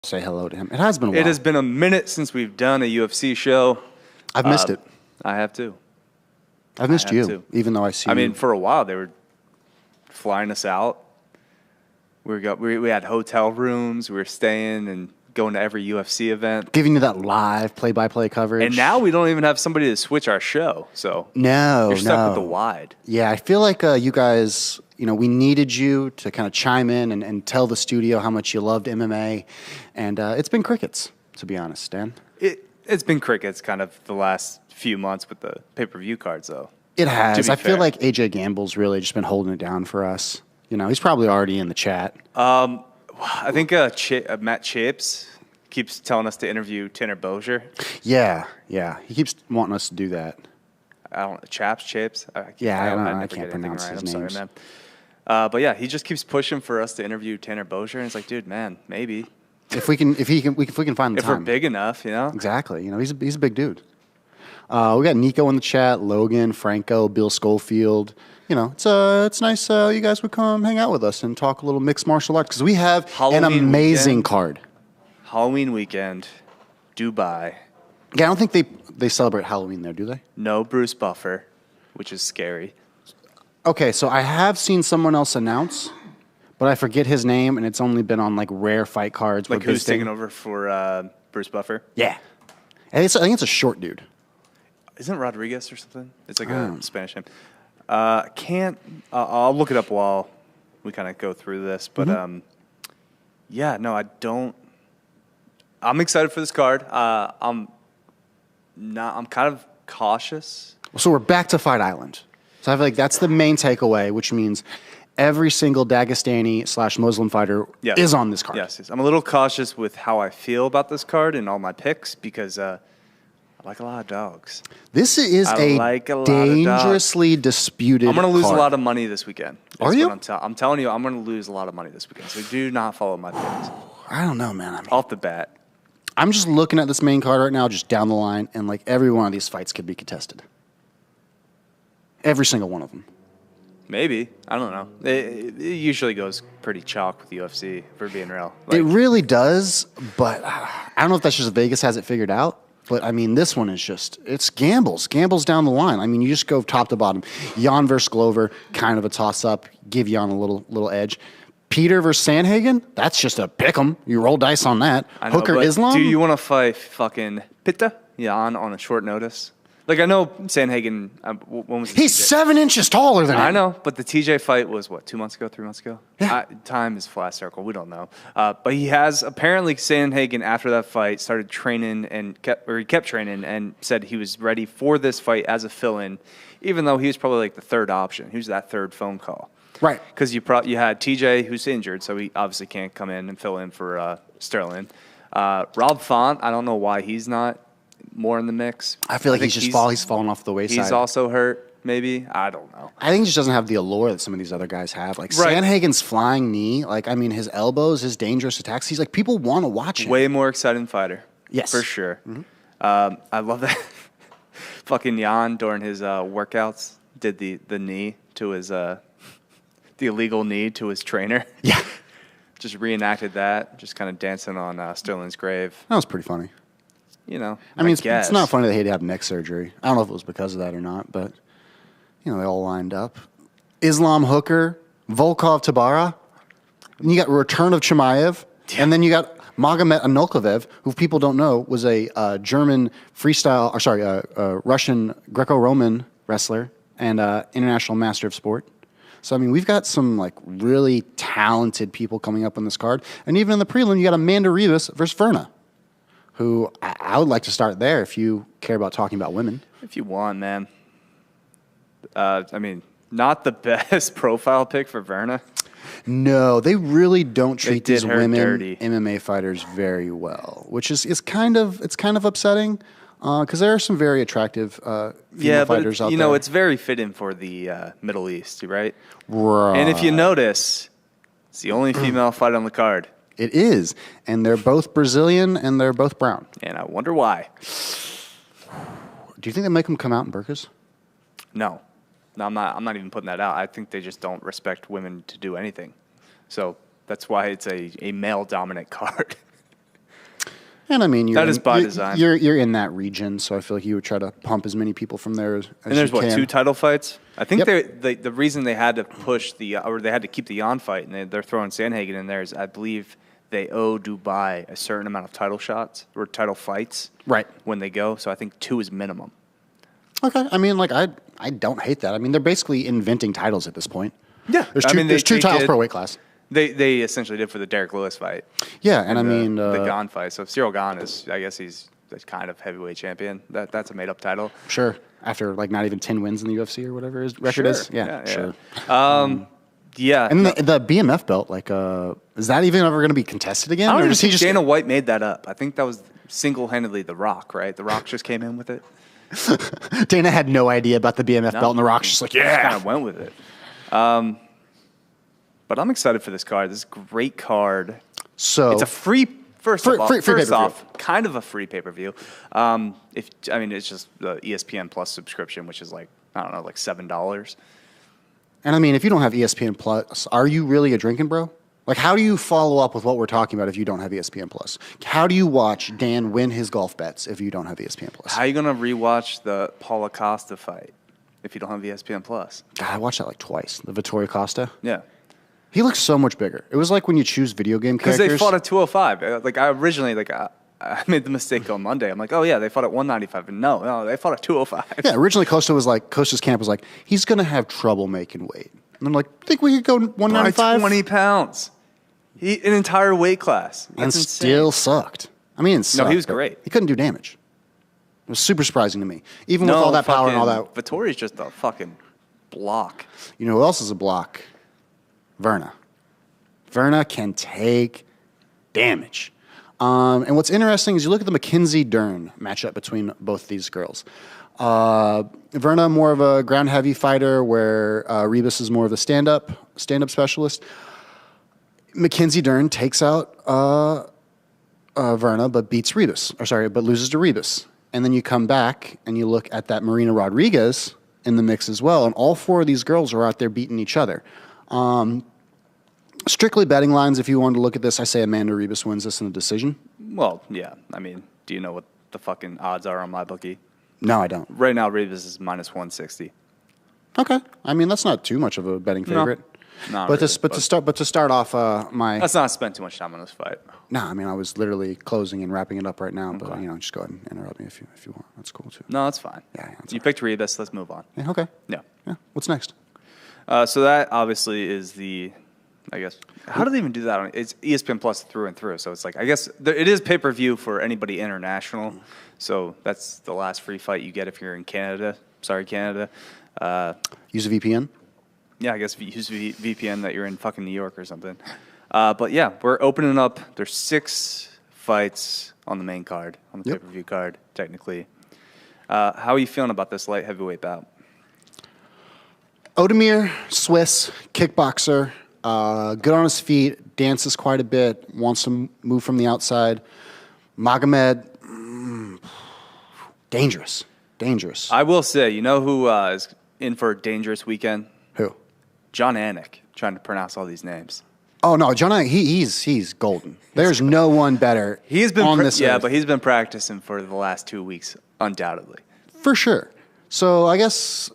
say hello to him. It has been a while. It has been a minute since we've done a UFC show. I've missed it. I have too. I've missed you, even though I see you. I mean, for a while, they were flying us out. We had hotel rooms. We were staying and going to every UFC event. Giving you that live play-by-play coverage. And now we don't even have somebody to switch our show. So you're stuck with the wide. Yeah, I feel like you guys, we needed you to kind of chime in and tell the studio how much you loved MMA. And it's been crickets, to be honest, Dan. It's been crickets kind of the last few months with the pay-per-view cards, though. It has. I feel like AJ Gamble's really just been holding it down for us. He's probably already in the chat. I think Matt Chapes keeps telling us to interview Tanner Bozier. Yeah. He keeps wanting us to do that. I don't know. Chapes? I can't pronounce his names. I'm sorry, man. But yeah, he just keeps pushing for us to interview Tanner Bozier, and it's like, dude, man, maybe. If we can find the time. If we're big enough, Exactly. He's a big dude. We got Nico in the chat, Logan, Franco, Bill Schofield. It's nice you guys would come hang out with us and talk a little mixed martial arts because we have an amazing card. Halloween weekend, Dubai. Yeah, I don't think they celebrate Halloween there, do they? No Bruce Buffer, which is scary. Okay, so I have seen someone else announce, but I forget his name, and it's only been on rare fight cards. Like who's taking over for Bruce Buffer? Yeah, I think it's a short dude. Isn't it Rodriguez or something? It's like a Spanish name. I'll look it up while we kind of go through this, but I don't. I'm excited for this card. I'm kind of cautious. So we're back to Fight Island. So I feel like that's the main takeaway, which means every single Dagestani/Muslim fighter is on this card. Yes. I'm a little cautious with how I feel about this card and all my picks because I like a lot of dogs. This is a dangerously disputed I'm going to lose card. A lot of money this weekend. Are you? I'm telling you, I'm going to lose a lot of money this weekend. So do not follow my picks. I don't know, man. Off the bat. I'm just looking at this main card right now, just down the line, and every one of these fights could be contested. Every single one of them. Maybe. I don't know. It usually goes pretty chalk with the UFC, if we're being real. It really does, but I don't know if that's just Vegas has it figured out. But, this one is it's gambles. Gambles down the line. You just go top to bottom. Jan versus Glover, kind of a toss-up. Give Jan a little edge. Peter versus Sanhagen, that's just a pick 'em. You roll dice on that. Hooker Islam. Do you want to fight fucking Pitta Jan on a short notice? I know Sanhagen. When was he's 7 inches taller than him. I know, but the TJ fight was 2 months ago, 3 months ago? Yeah. Time is flat circle. We don't know. But he has apparently Sanhagen after that fight started training he kept training and said he was ready for this fight as a fill-in, even though he was probably the third option. He was that third phone call. Right. Because you had TJ who's injured, so he obviously can't come in and fill in for Sterling. Rob Font, I don't know why he's not more in the mix. I feel like he's fallen off the wayside. He's also hurt, maybe. I don't know. I think he just doesn't have the allure that some of these other guys have. Sanhagen's flying knee, his elbows, his dangerous attacks. He's people want to watch him. Way more exciting fighter. Yes. For sure. Mm-hmm. I love that. Fucking Jan during his workouts did the knee to his the illegal knee to his trainer. Yeah. Just reenacted that, just kind of dancing on Sterling's grave. That was pretty funny. It's not funny that he had to have neck surgery. I don't know if it was because of that or not, but, they all lined up. Islam Hooker, Volkov Tabara, and you got return of Chimaev, and then you got Magomed Anolkaev, who people don't know was a German Russian Greco-Roman wrestler and international master of sport. So, we've got some, really talented people coming up on this card. And even in the prelim, you got Amanda Ribas versus Verna, who I would like to start there if you care about talking about women. If you want, man. Not the best profile pick for Verna. No, they really don't treat these women dirty. MMA fighters very well, which is kind of upsetting because there are some very attractive female fighters out there. It's very fitting for the Middle East, right? Right. And if you notice, it's the only female fight on the card. It is, and they're both Brazilian and they're both brown. And I wonder why. Do you think they make them come out in burqas? No, I'm not even putting that out. I think they just don't respect women to do anything. So that's why it's a male-dominant card. And I mean, That is by design. You're in that region, so I feel like you would try to pump as many people from there as And there's you can. 2 title fights. I think Yep. the reason they had to push or they had to keep the Jan fight, and they're throwing Sanhagen in there is I believe they owe Dubai a certain amount of title shots or title fights Right. when they go. So I think 2 is minimum. Okay. I mean, like, I don't hate that. I mean, they're basically inventing titles at this point. Yeah. There's two titles per weight class. They essentially did for the Derek Lewis fight. Yeah, and I mean... the Gane fight. So Cyril Gane is, I guess he's kind of heavyweight champion. That's a made-up title. Sure. After, like, not even 10 wins in the UFC or whatever his record is. Yeah, sure. Yeah. And the BMF belt, like, is that even ever going to be contested again? I don't or even does he think just... Dana White made that up. I think that was single-handedly The Rock, right? The Rock just came in with it. Dana had no idea about the BMF belt, and The Rock's just like, yeah. Kind of went with it. But I'm excited for this card. This is a great card. So It's a free... First Free off, pay-per-view. kind of a free pay-per-view. It's just the ESPN Plus subscription, which is like, I don't know, like $7. And I mean, if you don't have ESPN Plus, are you really a drinking bro? Like, how do you follow up with what we're talking about if you don't have ESPN Plus? How do you watch Dan win his golf bets if you don't have ESPN Plus? How are you going to rewatch the Paulo Costa fight if you don't have ESPN Plus? God, I watched that like twice. The Vittorio Costa. Yeah. He looks so much bigger. It was like when you choose video game Because characters. they fought at 205. Like, I originally, I made the mistake on Monday. I'm like, oh, yeah, they fought at 195. And no, they fought at 205. Yeah, originally Costa's camp was like, he's going to have trouble making weight. And I'm like, think we could go 195? By 20 pounds. An entire weight class. That's and insane. still sucked. I mean, it sucked, he was but great. He couldn't do damage. It was super surprising to me. Even with all that power and all that. Vittori's just a fucking block. You know who else is a block? Verna. Verna can take damage. And what's interesting is you look at the Mackenzie Dern matchup between both these girls. Verna, more of a ground heavy fighter, where Rebus is more of a stand-up specialist. Mackenzie Dern takes out Verna, but loses to Rebus. And then you come back and you look at that Marina Rodriguez in the mix as well, and all 4 of these girls are out there beating each other. Strictly betting lines, if you wanted to look at this, I say Amanda Rebus wins this in a decision. Well, yeah. I mean, do you know what the fucking odds are on my bookie? No, I don't. Right now, Rebus is minus 160. Okay. I mean, that's not too much of a betting favorite. No, But to start off my... Let's not spend too much time on this fight. No, I mean, I was literally closing and wrapping it up right now, but, just go ahead and interrupt me if you want. That's cool, too. No, that's fine. Yeah, that's you picked Rebus. Let's move on. Yeah, okay. Yeah. What's next? So that obviously is I guess, how do they even do that? It's ESPN Plus through and through. So it's like, I guess it is pay-per-view for anybody international. So that's the last free fight you get if you're in Canada. Sorry, Canada. Use a VPN? Yeah, I guess if you use VPN that you're in fucking New York or something. But yeah, we're opening up. There's 6 fights on the main card, on the pay-per-view card, technically. How are you feeling about this light heavyweight bout? Odomir, Swiss, kickboxer, good on his feet, dances quite a bit, wants to move from the outside. Magomed, dangerous. I will say, you know who is in for a dangerous weekend? Who? John Anik, trying to pronounce all these names. Oh no, John, he's golden. There's no one better. He's been on this earth. but he's been practicing for the last 2 weeks, undoubtedly. For sure. So I guess,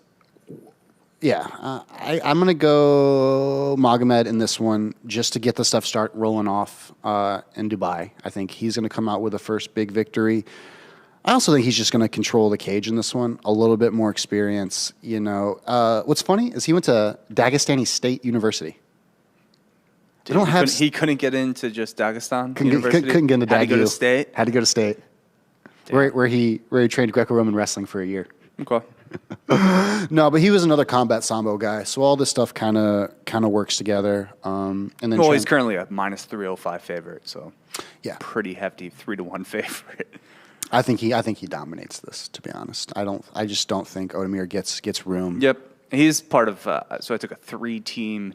I'm gonna go Magomed in this one just to get the stuff start rolling off in Dubai. I think he's gonna come out with the first big victory. I also think he's just going to control the cage in this one. A little bit more experience, What's funny is he went to Dagestani State University. He couldn't get into just Dagestan University? Couldn't get into Had to go to State? Had to go to State. Where he trained Greco-Roman wrestling for a year. Okay. No, but he was another combat sambo guy. So all this stuff kind of works together. And then he's currently a minus 305 favorite, so pretty hefty 3-1 favorite. I think he dominates this. To be honest, I just don't think Odomir gets room. Yep, he's part of. So I took a 3-team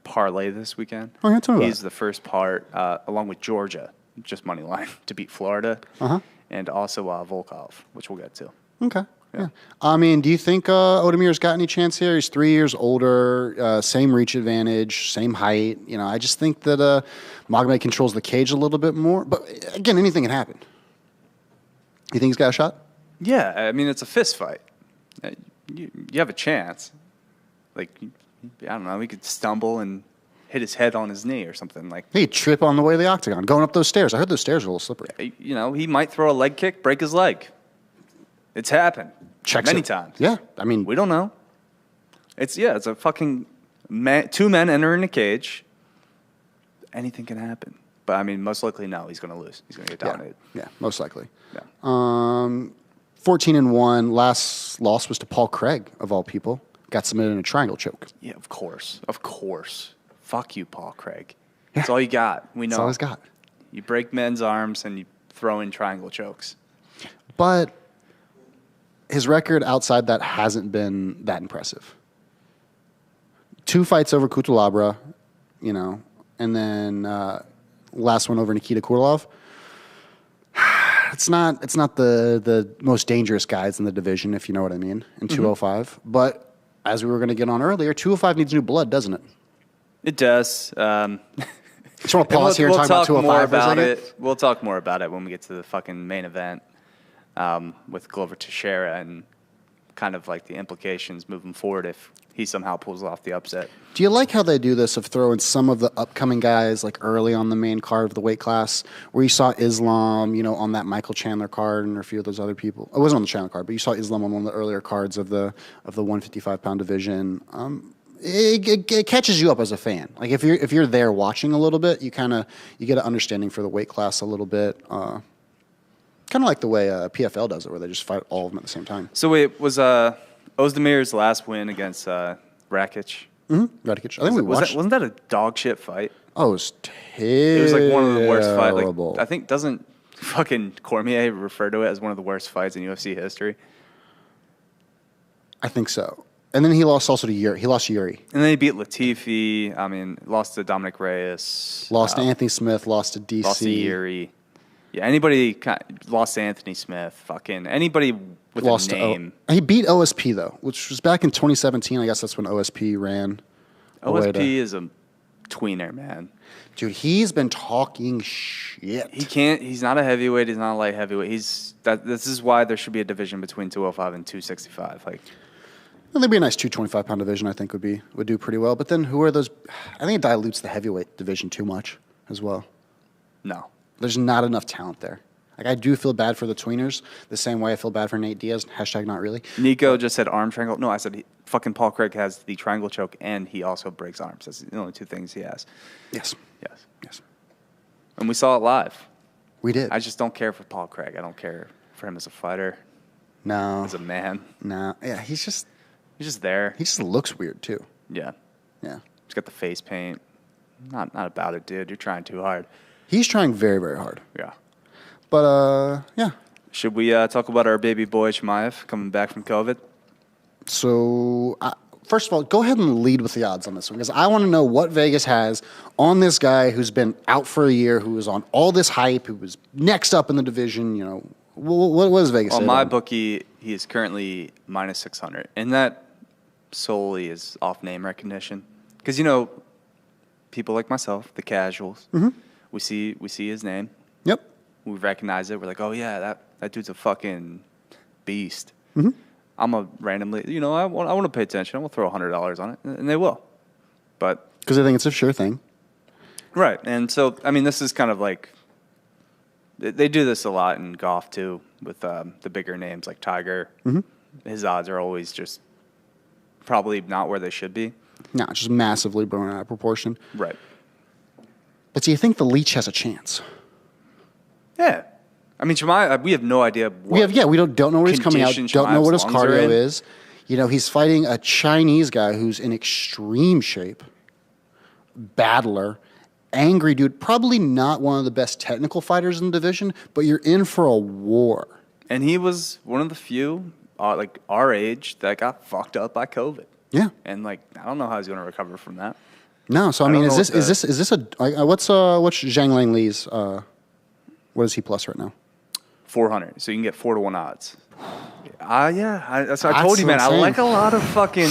parlay this weekend. Oh, yeah, tell me about He's the first part, along with Georgia, just money line to beat Florida, and also Volkov, which we'll get to. Okay. Yeah. I mean, do you think Odomir's got any chance here? He's 3 years older, same reach advantage, same height. I just think that Magomed controls the cage a little bit more. But again, anything can happen. You think he's got a shot? Yeah, I mean, it's a fist fight. You have a chance. Like, I don't know, he could stumble and hit his head on his knee or something. Like, He'd trip on the way to the octagon, going up those stairs. I heard those stairs are a little slippery. you know, he might throw a leg kick, break his leg. It's happened many times. Yeah, I mean, We don't know. It's a fucking two men enter in a cage. Anything can happen. But, I mean, most likely, no, he's going to lose. He's going to get dominated. Yeah, most likely. Yeah. 14-1. Last loss was to Paul Craig, of all people. Got submitted in a triangle choke. Yeah, of course. Of course. Fuck you, Paul Craig. That's all you got. We know. That's all he's got. You break men's arms and you throw in triangle chokes. But his record outside that hasn't been that impressive. 2 fights over Kutalabra, you know, and then last one over Nikita Kurlov. It's not the most dangerous guys in the division, if you know what I mean, in 205. But as we were going to get on earlier, 205 needs new blood, doesn't it? It does. Just want to pause here and talk about 205 for a second. We'll talk more about it when we get to the fucking main event with Glover Teixeira and kind of like the implications moving forward if he somehow pulls off the upset. Do you like how they do this of throwing some of the upcoming guys like early on the main card of the weight class, where you saw Islam, you know, on that Michael Chandler card and a few of those other people? It wasn't on the Chandler card, but you saw Islam on one of the earlier cards of the 155-pound division. It catches you up as a fan. Like if you're there watching a little bit, you get an understanding for the weight class a little bit. Kind of like the way PFL does it, where they just fight all of them at the same time. So it was Ozdemir's last win against Rakic. Mm-hmm. Rakic. I think we watched. Wasn't that a dog shit fight? Oh, it was terrible. It was like one of the worst fights. Like, I think doesn't fucking Cormier refer to it as one of the worst fights in UFC history? I think so. And then he lost also to Yuri. He lost Yuri. And then he beat Latifi. I mean, lost to Dominic Reyes. Lost to Anthony Smith. Lost to DC. Lost to Yuri. Yeah, lost to Anthony Smith. Fucking anybody with lost a name. He beat OSP, though, which was back in 2017. I guess that's when OSP ran. OSP is a tweener, man. Dude, he's been talking shit. He's not a heavyweight. He's not a light heavyweight. This is why there should be a division between 205 and 265. Like, well, there'd be a nice 225-pound division, I think, would do pretty well. But then who are those? I think it dilutes the heavyweight division too much as well. No. There's not enough talent there. Like, I do feel bad for the tweeners the same way I feel bad for Nate Diaz. # not really. Nico just said arm triangle. No, I said fucking Paul Craig has the triangle choke and he also breaks arms. That's the only two things he has. Yes. Yes. And we saw it live. We did. I just don't care for Paul Craig. I don't care for him as a fighter. No. As a man. No. Yeah, he's just there. He just looks weird, too. Yeah. Yeah. He's got the face paint. Not about it, dude. You're trying too hard. He's trying very, very hard. Yeah. But, yeah. Should we talk about our baby boy Chimaev coming back from COVID? So, first of all, go ahead and lead with the odds on this one, because I want to know what Vegas has on this guy who's been out for a year, who was on all this hype, who was next up in the division. You know, what does Vegas say? On my bookie, he is currently minus 600, and that solely is off name recognition. Because, you know, people like myself, the casuals, we see his name. Yep. We recognize it. We're like, oh, yeah, that dude's a fucking beast. I'm a randomly, you know, I want to pay attention. I'm going to throw $100 on it, and they will. But because I think it's a sure thing. Right. And so, I mean, this is kind of like, they do this a lot in golf, too, with the bigger names like Tiger. His odds are always just probably not where they should be. No, just massively blown out of proportion. Right. But do you think the Leech has a chance? Yeah. I mean, Chimaev, we have no idea. We don't know where he's coming out. Don't know what his cardio is. You know, he's fighting a Chinese guy who's in extreme shape, battler, angry dude. Probably not one of the best technical fighters in the division, but you're in for a war. And he was one of the few, like our age, that got fucked up by COVID. Yeah. And like, I don't know how he's going to recover from that. No. So I mean, is this a what's Zhang Lang Li's? What is he plus right now? 400. So you can get 4-1 odds. That's what I told you, man. I like a lot of fucking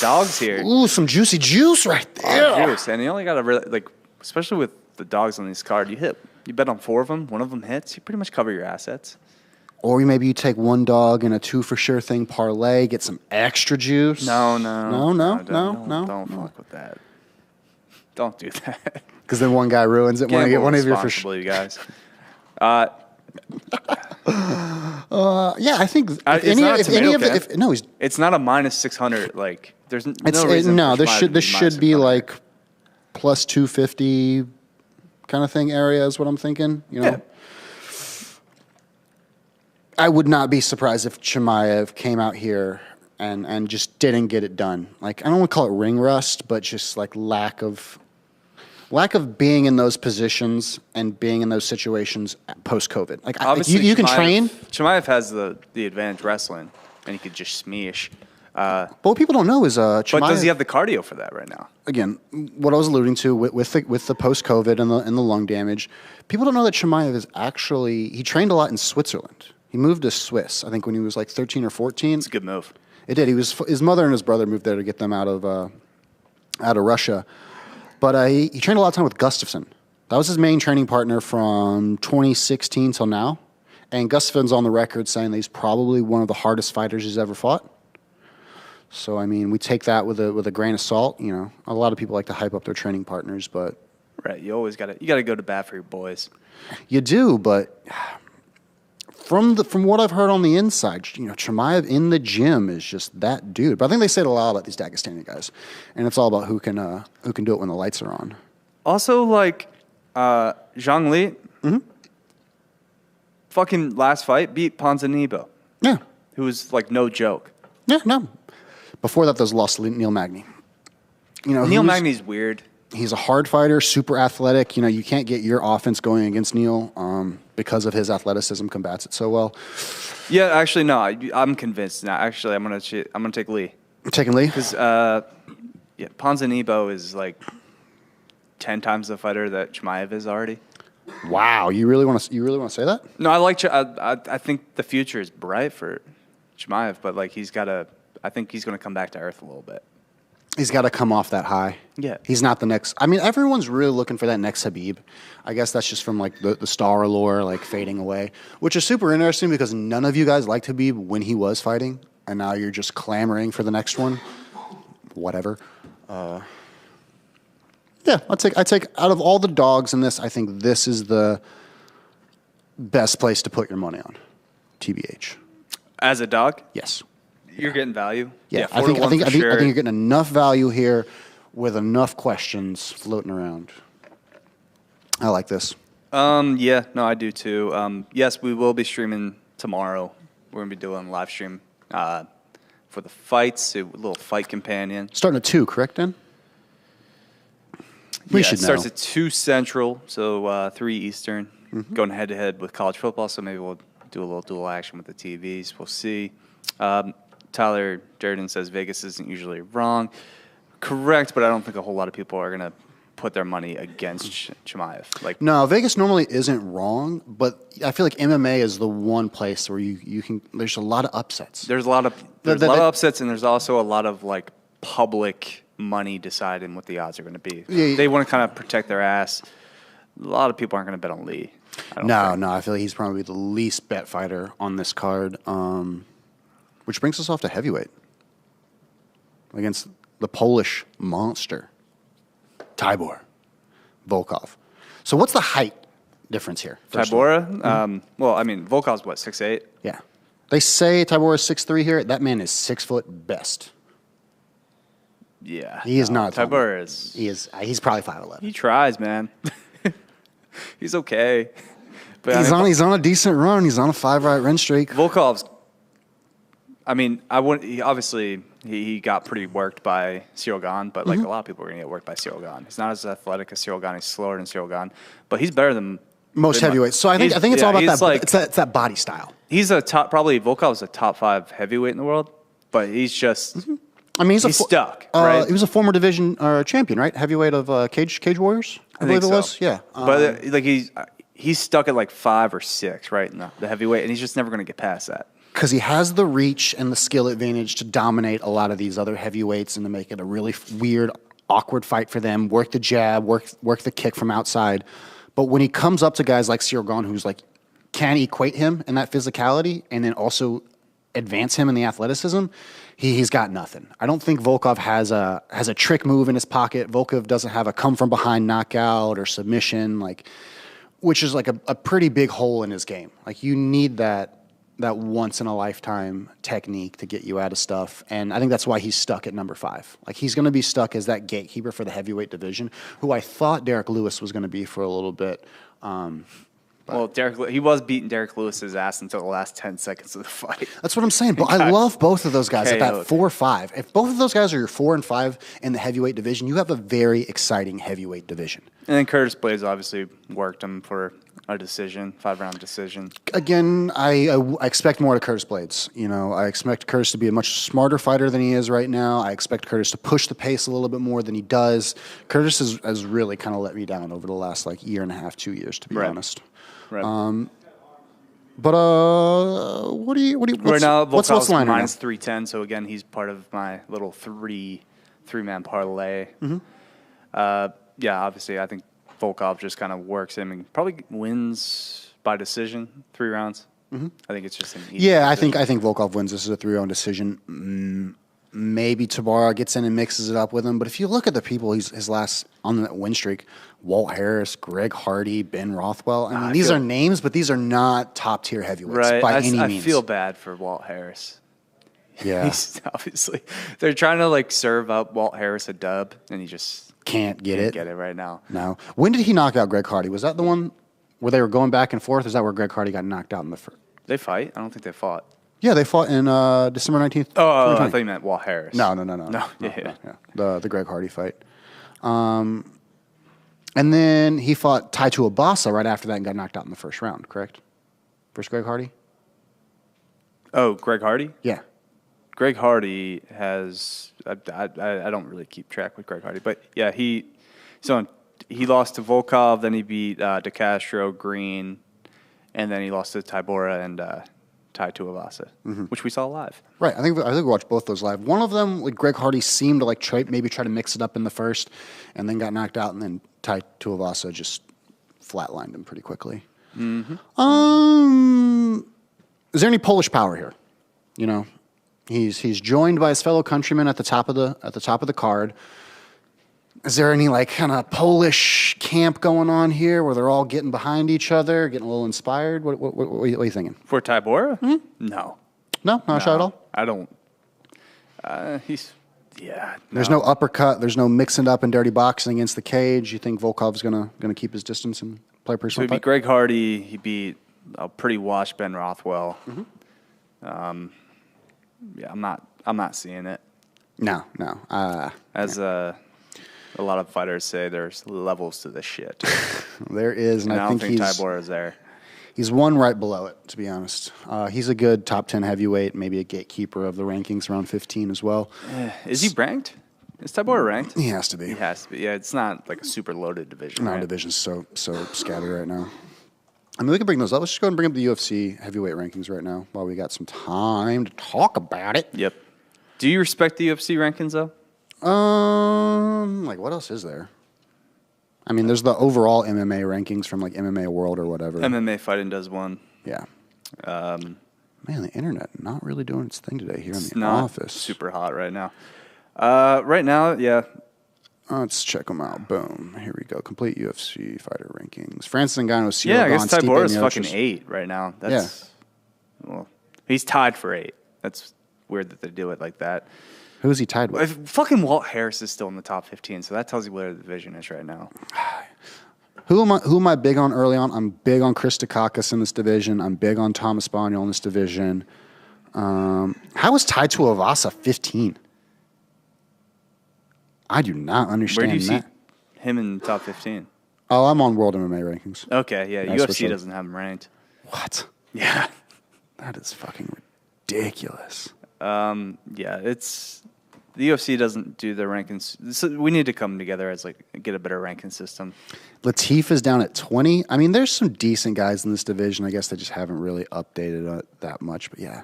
dogs here. Ooh, some juicy juice right there. Juice. And you only got to really, like, especially with the dogs on this card, you bet on 4 of them, one of them hits, you pretty much cover your assets. Or maybe you take one dog and a 2 for sure thing parlay, get some extra juice. No. No. Fuck with that. Don't do that. Because then one guy ruins it. Gamble One of your for sure. responsibly, you guys. Yeah, I think It's not a tomato can. he's It's not a minus 600. Like, there's no it's reason. no. for This Shmaev should be minus 600. like plus 250 kind of thing area is what I'm thinking. You know, Yeah. I would not be surprised if Chimaev came out here and just didn't get it done. Like, I don't want to call it ring rust, but just like lack of being in those positions and being in those situations post COVID. Like, Obviously, you can train. Chimaev has the advantage wrestling, and he could just smeesh. But what people don't know is Chimaev. But does he have the cardio for that right now? Again, what I was alluding to with the post COVID and the lung damage, people don't know that Chimaev is actually he trained a lot in Switzerland. He moved to Swiss, I think, when he was like 13 or 14. It's a good move. It did. His mother and his brother moved there to get them out of Russia. But he trained a lot of time with Gustafsson. That was his main training partner from 2016 till now. And Gustafsson's on the record saying that he's probably one of the hardest fighters he's ever fought. So, I mean, we take that with a grain of salt. You know, a lot of people like to hype up their training partners, but Right. You always got to go to bat for your boys. you do. But from what I've heard on the inside, you know, Chimaev in the gym is just that dude. But I think they say it a lot about these Dagestani guys, and it's all about who can do it when the lights are on. Also, like Zhang Li, fucking last fight beat Ponzinibbio, Yeah, who was like no joke. yeah, no. Before that, there's lost Neil Magny. You know, Neil Magny's weird. He's a hard fighter, super athletic. You know, you can't get your offense going against Neil because of his athleticism. Combats it so well. Yeah, actually, no. I'm convinced now. Actually, I'm gonna take Lee Taking Lee. because Ponzinibbio is like 10 times the fighter that Chimaev is already. Wow, you really want to say that? No, I think the future is bright for Chimaev, but like I think he's gonna come back to earth a little bit. He's got to come off that high. Yeah. He's not the next. I mean, everyone's really looking for that next Habib. I guess that's just from like the star allure, like fading away, which is super interesting because none of you guys liked Habib when he was fighting, and now you're just clamoring for the next one. Whatever. Yeah, I take out of all the dogs in this, I think this is the best place to put your money on. TBH. As a dog, Yes. you're getting value. Yeah, 4 I to think 1 for sure. you're getting enough value here with enough questions floating around. I like this. Yeah, no, I do too. Yes, we will be streaming tomorrow. We're gonna be doing a live stream for the fights, a little fight companion. Starting at 2, correct, Dan? We should It starts know. at 2 Central, so 3 Eastern. Mm-hmm. Going head to head with college football, so maybe we'll do a little dual action with the TVs. We'll see. Tyler Durden says Vegas isn't usually wrong. Correct, but I don't think a whole lot of people are going to put their money against Chimaev. Like, No, Vegas normally isn't wrong, but I feel like MMA is the one place where you can. There's a lot of upsets. there's a lot of upsets, and there's also a lot of like public money deciding what the odds are going to be. Yeah. They want to kind of protect their ass. A lot of people aren't going to bet on Lee. I don't think. No, I feel like he's probably the least bet fighter on this card. Which brings us off to heavyweight against the Polish monster, Tybor Volkov. So what's the height difference here? first of all? Tybora? Well, I mean, Volkov's what, 6'8"? Yeah. They say Tybor is 6'3" here. That man is 6 foot best. Yeah. He is not. Tybora is. He's probably 5'11". He tries, man. He's okay. But He's on a decent run. He's on a 5-fight win streak. Volkov's. I mean, he got pretty worked by Cyril Gane, but like a lot of people are going to get worked by Cyril Gane. He's not as athletic as Cyril Gane. He's slower than Cyril Gane, but he's better than Most heavyweights. So I think it's all about that. It's that body style. He's probably Volkov's a top 5 heavyweight in the world, but he's just. I mean, he's stuck, right? He was a former division champion, right? Heavyweight of Cage Warriors, I believe think it was. so. Yeah, But like he's stuck at like 5 or 6, right? In the heavyweight, and he's just never going to get past that. because he has the reach and the skill advantage to dominate a lot of these other heavyweights and to make it a really weird, awkward fight for them. Work the jab, work the kick from outside. But when he comes up to guys like Cyril Gane, who's like can equate him in that physicality and then also advance him in the athleticism, he's got nothing. I don't think Volkov has a trick move in his pocket. Volkov doesn't have a come from behind knockout or submission, which is like a pretty big hole in his game. Like you need that once in a lifetime technique to get you out of stuff. And I think that's why he's stuck at number 5. Like he's going to be stuck as that gatekeeper for the heavyweight division, who I thought Derek Lewis was going to be for a little bit. Well, he was beating Derek Lewis's ass until the last 10 seconds of the fight. That's what I'm saying. But I love both of those guys at that KO'd. 4-5. If both of those guys are your 4 and 5 in the heavyweight division, you have a very exciting heavyweight division. And then Curtis Blades obviously worked him for a decision, 5-round decision. Again, I expect more to Curtis Blades. You know, I expect Curtis to be a much smarter fighter than he is right now. I expect Curtis to push the pace a little bit more than he does. Curtis has really kind of let me down over the last year and a half, 2 years, to be honest. Right. But right now, what's Volkov's the line minus 310. So again, he's part of my little three-man parlay. Mm-hmm. Yeah, obviously, I think Volkov just kind of works him and probably wins by decision, 3 rounds. Mm-hmm. I think it's just an easy decision. I think Volkov wins this as a 3-round decision. Maybe Tybor gets in and mixes it up with him. But if you look at the people his last on that win streak, Walt Harris, Greg Hardy, Ben Rothwell. I mean, these are names, but these are not top-tier heavyweights by any means. I feel bad for Walt Harris. Yeah. He's obviously, they're trying to serve up Walt Harris a dub, and he just can't get it right now. No. When did he knock out Greg Hardy? Was that the one where they were going back and forth? Is that where Greg Hardy got knocked out in the first? They fight? I don't think they fought. Yeah, they fought in December 19th. Oh, I thought you meant Walt Harris. No. Yeah. The Greg Hardy fight. And then he fought Tai Tuivasa right after that and got knocked out in the first round, correct? Versus Greg Hardy? Oh, Greg Hardy? Yeah. Greg Hardy has I don't really keep track with Greg Hardy, but yeah, he lost to Volkov, then he beat DeCastro, Green, and then he lost to Tybor and Tai Tuivasa, which we saw live. Right. I think we watched both those live. One of them, Greg Hardy seemed to maybe try to mix it up in the first, and then got knocked out, and then Tai Tuivasa just flatlined him pretty quickly. Mm-hmm. Is there any Polish power here? You know, he's joined by his fellow countrymen at the top of the card. Is there any kind of Polish camp going on here where they're all getting behind each other, getting a little inspired? What are you thinking? For Tybor? Mm-hmm. No, not a shot at all. I don't. There's no uppercut. There's no mixing up and dirty boxing against the cage. You think Volkov's gonna keep his distance and play a pretty smart fight? He beat Greg Hardy. He beat a pretty washed Ben Rothwell. Mm-hmm. I'm not seeing it. No. A lot of fighters say there's levels to this shit. There is, and I don't think Tybor is there. He's one right below it, to be honest. He's a good top 10 heavyweight, maybe a gatekeeper of the rankings, around 15 as well. Is he ranked? Is Tybor ranked? He has to be. He has to be. Yeah, it's not like a super loaded division. No, division's so scattered right now. I mean, we can bring those up. Let's just go ahead and bring up the UFC heavyweight rankings right now while we got some time to talk about it. Yep. Do you respect the UFC rankings, though? What else is there? I mean, there's the overall MMA rankings from MMA World or whatever. MMA Fighting does one. Yeah. Man, the internet not really doing its thing today here in the office. Super hot right now. Right now, yeah. Let's check them out. Boom. Here we go. Complete UFC fighter rankings. Francis Ngannou, I guess Tybor is fucking 8 right now. Well, he's tied for 8. That's weird that they do it like that. Who is he tied with? Fucking Walt Harris is still in the top 15, so that tells you where the division is right now. Who am I big on early on? I'm big on Chris Dukakis in this division. I'm big on Thomas Spaniel in this division. How is Tai Tuivasa 15? I do not understand that. Where do you see him in the top 15? Oh, I'm on World MMA Rankings. Okay, yeah. UFC doesn't have him ranked. What? Yeah. That is fucking ridiculous. It's... The UFC doesn't do the rankings. So we need to come together as get a better ranking system. Latif is down at 20. I mean, there's some decent guys in this division. I guess they just haven't really updated it that much. But yeah,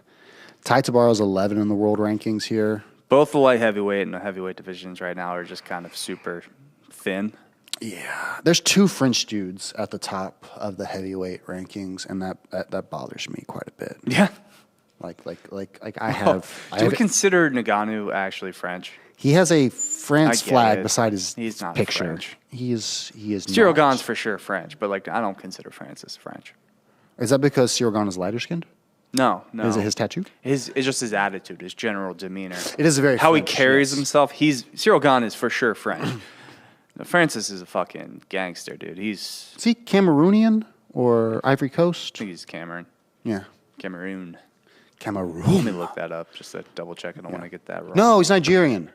Tai Tabaro's 11 in the world rankings here. Both the light heavyweight and the heavyweight divisions right now are just kind of super thin. Yeah, there's two French dudes at the top of the heavyweight rankings, and that bothers me quite a bit. Yeah. Like I have. Do we consider Ngannou actually French? He has a France flag it. beside his He's not picture. French. He is Cyril not. Gane's for sure French, but like I don't consider Francis French. Is that because Cyril Gane is lighter skinned? No. Is it his tattoo? It's just his attitude, his general demeanor. It is very how French, he carries yes. himself. Cyril Gane is for sure French. Francis is a fucking gangster, dude. Is he Cameroonian or Ivory Coast? I think he's Cameroon. Yeah. Cameroon. Cameroon. Let me look that up just to double check. I don't want to get that wrong. No, he's Nigerian.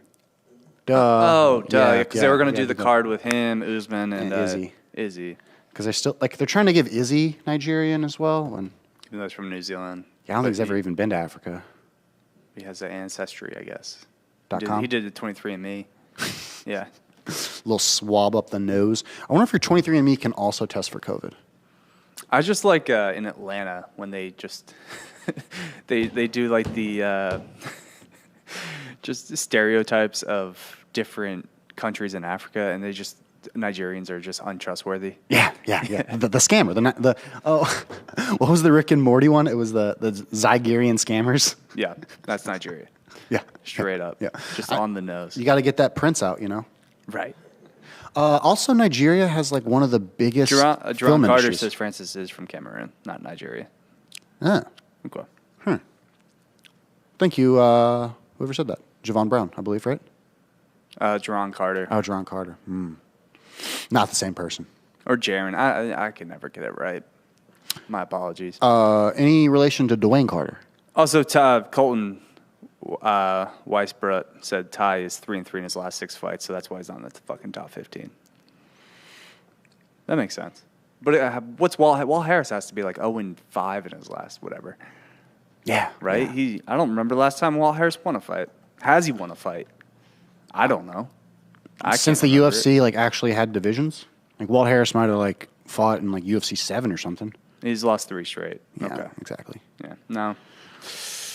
Duh. Oh, duh. Yeah, Because they were going to yeah, do the card with him, Usman, and Izzy. Izzy. Because they're trying to give Izzy Nigerian as well. And Even though he's from New Zealand. yeah, I don't think he's ever even been to Africa. He has an ancestry, I guess. .com? He did the 23andMe. Yeah. Little swab up the nose. I wonder if your 23andMe can also test for COVID. I just like in Atlanta when they just they do like the just the stereotypes of different countries in Africa, and Nigerians are just untrustworthy. Yeah. the scammer. What was the Rick and Morty one? It was the Zygerian scammers. Yeah, that's Nigeria. Yeah, Straight up. Yeah, Just on the nose. You got to get that Prince out, you know. Right. Also, Nigeria has like one of the biggest film Jerron Carter industries. says Francis is from Cameroon, not Nigeria. Ah, Okay. thank you. Whoever said that? Javon Brown, I believe, right? Jerron Carter. Oh, Jerron Carter. Not the same person. Or Jaron. I can never get it right. My apologies. Any relation to Dwayne Carter? Also, Colton Weisbrot said Ty is 3-3 in his last 6 fights, so that's why he's on the fucking top 15. That makes sense. But what's Walt Harris has to be like 0-5 in his last whatever. Yeah. Right? Yeah. I don't remember the last time Walt Harris won a fight. Has he won a fight? I don't know. Since the UFC like actually had divisions, like Walt Harris might have like fought in like UFC 7 or something. He's lost 3 straight. Yeah, Okay. exactly. Yeah. No.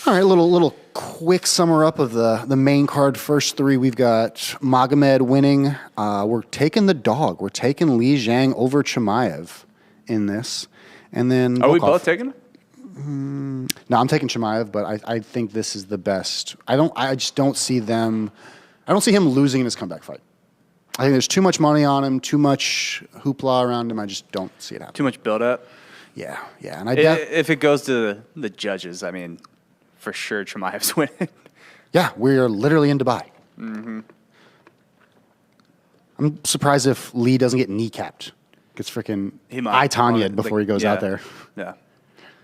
All right, little quick summer up of the main card. First 3, we've got Magomed winning. We're taking the dog. We're taking Li Jiang over Chimaev in this, and then Are we Volkov. both taking it? No, I'm taking Chimaev, but I think this is the best. I just don't see them. I don't see him losing in his comeback fight. I think there's too much money on him, too much hoopla around him. I just don't see it happening. Too much build-up? Yeah. And If it goes to the judges, I mean, for sure Chimaev's winning. yeah, we're literally in Dubai. Mm-hmm. I'm surprised if Lee doesn't get kneecapped. Gets freaking I-Tanya'd before he goes out there. Yeah.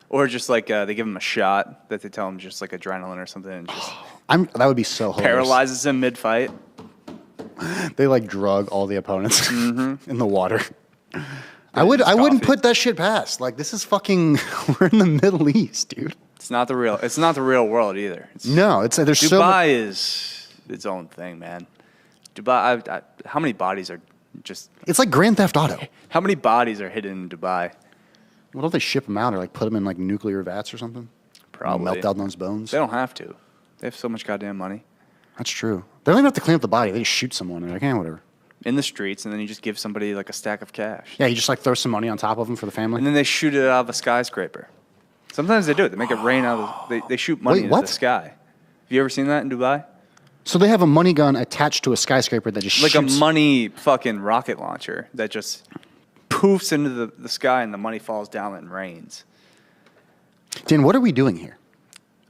Or just like they give him a shot that they tell him just like adrenaline or something and just That would be so hilarious. paralyzes him mid-fight. They like drug all the opponents in the water. I just wouldn't coffee. put that shit past. Like this is fucking we're in the Middle East, dude. It's not the real world either. No, there's so Dubai is its own thing, man. Dubai. How many bodies are just? it's like Grand Theft Auto. How many bodies are hidden in Dubai? Well, don't they ship them out or like put them in like nuclear vats or something? Probably. Melt down those bones. They don't have to. They have so much goddamn money That's true. They don't even have to clean up the body. They just shoot someone. They're like, whatever. in the streets, and then you just give somebody like a stack of cash. Yeah, you just like throw some money on top of them for the family. And then they shoot it out of a skyscraper. Sometimes they do it. They make it rain out of they shoot money Wait, into what? the sky. Have you ever seen that in Dubai? So they have a money gun attached to a skyscraper that just Like shoots. a money fucking rocket launcher that just poofs into the sky and the money falls down and rains. Dan, what are we doing here?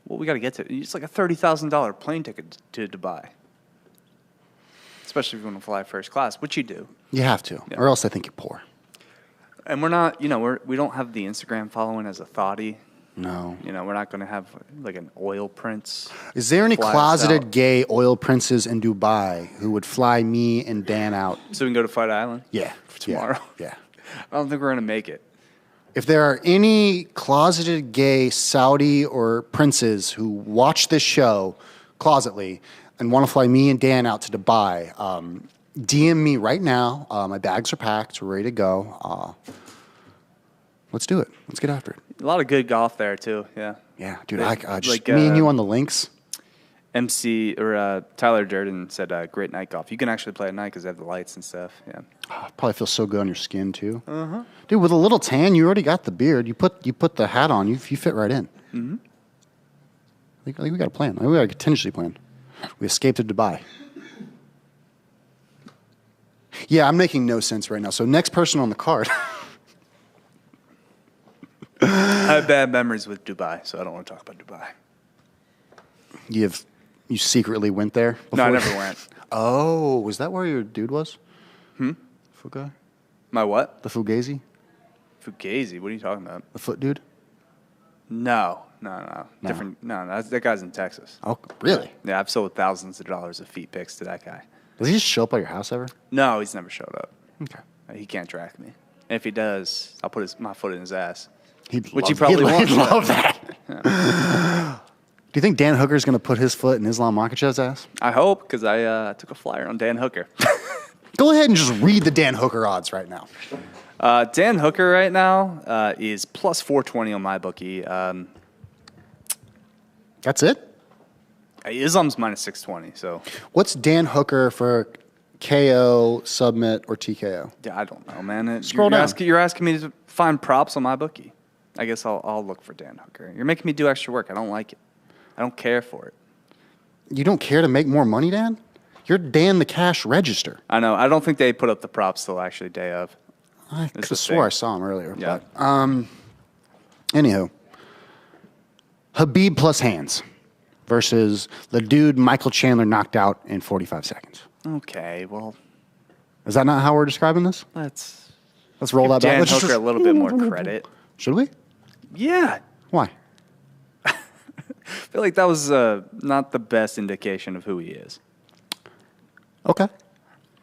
Well, we got to get to it. It's like a $30,000 plane ticket to Dubai. Especially if you want to fly first class, which you do. You have to, Yeah. or else they think you're poor. And we're not, we don't have the Instagram following as a thoughty. No. We're not going to have like an oil prince. Is there any fly us closeted out. gay oil princes in Dubai who would fly me and Dan out? So we can go to Fight Island? Yeah. For tomorrow? Yeah. I don't think we're going to make it. If there are any closeted gay Saudi or princes who watch this show closetly and want to fly me and Dan out to Dubai, DM me right now. My bags are packed. We're ready to go. Let's do it. Let's get after it. A lot of good golf there, too. Yeah. Yeah, dude. Just Like, me and you on the links. MC or Tyler Durden said, "Great night golf. You can actually play at night because they have the lights and stuff." Yeah. Oh, probably feels so good on your skin too. Dude, with a little tan, you already got the beard. You put the hat on, you fit right in. Mm-hmm. I think we got a plan. I think we got a contingency plan. We escaped to Dubai. Yeah, I'm making no sense right now. So next person on the card. I have bad memories with Dubai, so I don't want to talk about Dubai. You secretly went there before? No, I never went. Oh, was that where your dude was? Foot guy? My what? The Fugazi? Fugazi? What are you talking about? The foot dude? No. Different. No, that guy's in Texas. Oh, really? Yeah, I've sold thousands of dollars of feet pics to that guy. Does he just show up at your house ever? No, he's never showed up. Okay. He can't track me. And if he does, I'll put my foot in his ass. He'd love that. Yeah. Do you think Dan Hooker's going to put his foot in Islam Makhachev's ass? I hope, because I took a flyer on Dan Hooker. Go ahead and just read the Dan Hooker odds right now. Dan Hooker right now is plus 420 on my bookie. That's it? Islam's minus 620. So What's Dan Hooker for KO, submit, or TKO? yeah, I don't know, man. Scroll down. You're asking me to find props on my bookie. I guess I'll look for Dan Hooker. You're making me do extra work. I don't like it. I don't care for it. You don't care to make more money, Dan? You're Dan the cash register. I know. I don't think they put up the props till actually day of. I could have swore I saw him earlier. Yeah. But, anywho, Habib plus hands versus the dude Michael Chandler knocked out in 45 seconds. Okay, well, Is that not how we're describing this? let's Roll that back. Dan Let's Hooker just- a little bit more credit. Should we? Yeah. Why? I feel like that was not the best indication of who he is. Okay.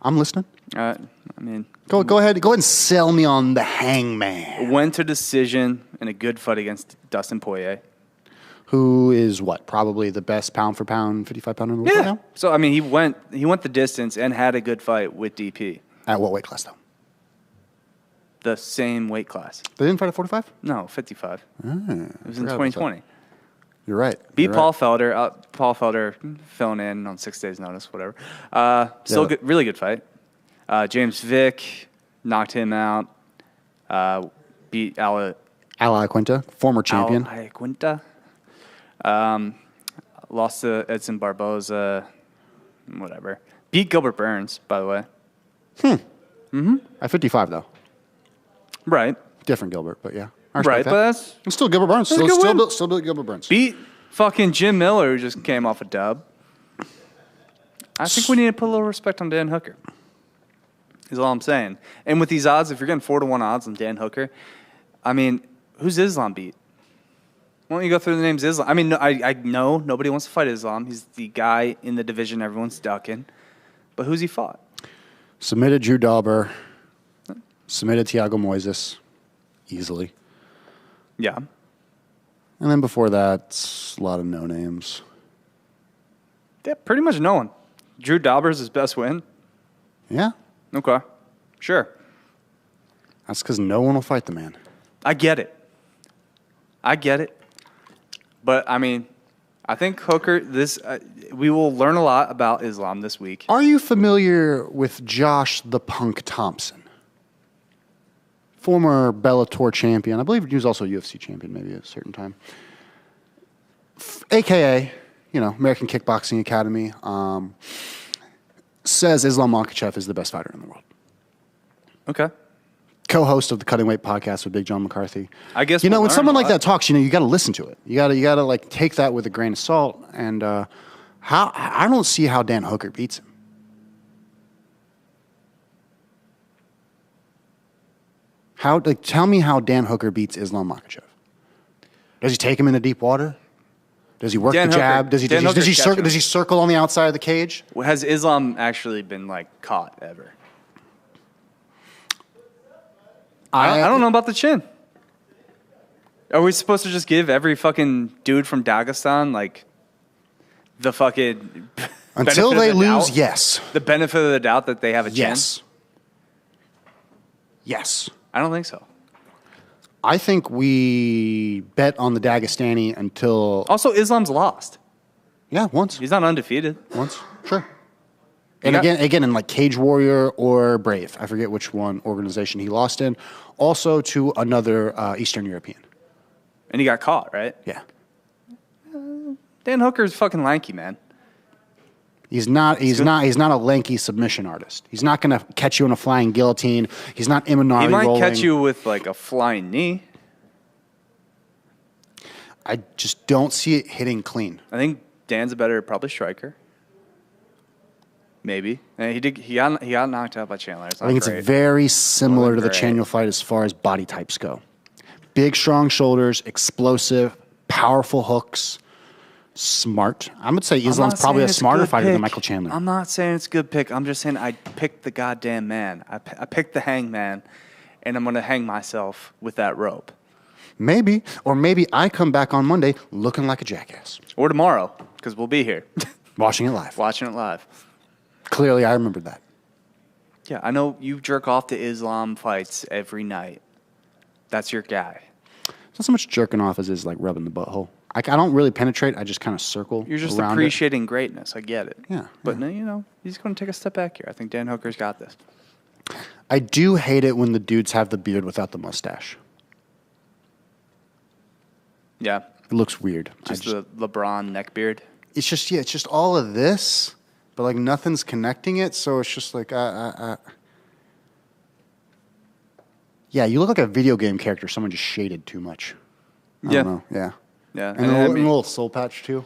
I'm listening. I mean, Go ahead and sell me on the hangman. went to decision in a good fight against Dustin Poirier. Who is what? Probably the best pound for pound, 55 pounder in the world right now? So I mean, he went the distance and had a good fight with DP. At what weight class, though? The same weight class. They didn't fight at 45? No, 55. It was in forgot about 2020. You're right. Beat You're Paul right. Felder. Paul Felder filling in on 6 days' notice, whatever. Still Yeah. good, really good fight. James Vick knocked him out. Beat Al Quinta, former champion. Quinta. Lost to Edson Barboza. Whatever. Beat Gilbert Burns, by the way. At 55, though. Right. Different Gilbert, but yeah. I Right, respect but that. that's It's still Gilbert Burns. That's a good win. Still Gilbert Burns. beat fucking Jim Miller, who just came off a dub. I think we need to put a little respect on Dan Hooker. Is all I'm saying. And with these odds, if you're getting 4-1 odds on Dan Hooker, I mean, who's Islam beat? Why don't you go through the names Islam? I mean, I know nobody wants to fight Islam. He's the guy in the division everyone's ducking. But who's he fought? Submitted Drew Dauber. Submitted Thiago Moises. Easily. Yeah. And then before that, it's a lot of no names. Yeah, pretty much no one. Drew Dauber's his best win. Yeah. Okay. Sure. That's because no one will fight the man. I get it. But, I mean, I think Hooker, we will learn a lot about Islam this week. Are you familiar with Josh the Punk Thompson? Former Bellator champion. I believe he was also a UFC champion maybe at a certain time. AKA, American Kickboxing Academy. Says Islam Makhachev is the best fighter in the world. Okay. Co-host of the Cutting Weight podcast with Big John McCarthy. I guess when we'll learn someone a like lot. that talks, you got to listen to it. You got to like take that with a grain of salt. And I don't see how Dan Hooker beats him. Tell me how Dan Hooker beats Islam Makhachev. Does he take him into deep water? Does he work Dan the jab? Hooker- Does he Dan Hooker's catching him. does he circle on the outside of the cage? Has Islam actually been, caught ever? I don't know about the chin. Are we supposed to just give every fucking dude from Dagestan, the fucking Until benefit of they the lose, doubt? yes. The benefit of the doubt that they have a chin? Yes. Yes. I don't think so. I think we bet on the Dagestani until... Also, Islam's lost. Yeah, once. He's not undefeated. Once, sure. And again, in like Cage Warrior or Brave, I forget which one organization he lost in. Also to another Eastern European. And he got caught, right? Yeah. Dan Hooker's fucking lanky, man. He's not a lanky submission artist. He's not going to catch you in a flying guillotine. He's not Imanari He might rolling. catch you with like a flying knee. I just don't see it hitting clean. I think Dan's a better probably striker. Maybe. And he got knocked out by Chandler. I think it's very similar to the Chandler fight as far as body types go. Big, strong shoulders, explosive, powerful hooks, smart. I would say Islam's probably a smarter fighter than Michael Chandler. I'm not saying it's a good pick. I'm just saying I picked the goddamn man. I picked the hangman, and I'm going to hang myself with that rope. Maybe. Or maybe I come back on Monday looking like a jackass. Or tomorrow, because we'll be here. Watching it live. Watching it live. Clearly, I remembered that. Yeah, I know you jerk off to Islam fights every night. That's your guy. It's not so much jerking off as is like rubbing the butthole. I don't really penetrate. I just kind of circle. You're just around appreciating greatness. I get it. Yeah. But no, he's going to take a step back here. I think Dan Hooker's got this. I do hate it when the dudes have the beard without the mustache. Yeah. It looks weird. Just the LeBron neck beard. It's just all of this, but like nothing's connecting it. So it's just like, yeah, you look like a video game character. Someone just shaded too much. I don't know. Yeah. Yeah. And a little soul patch too.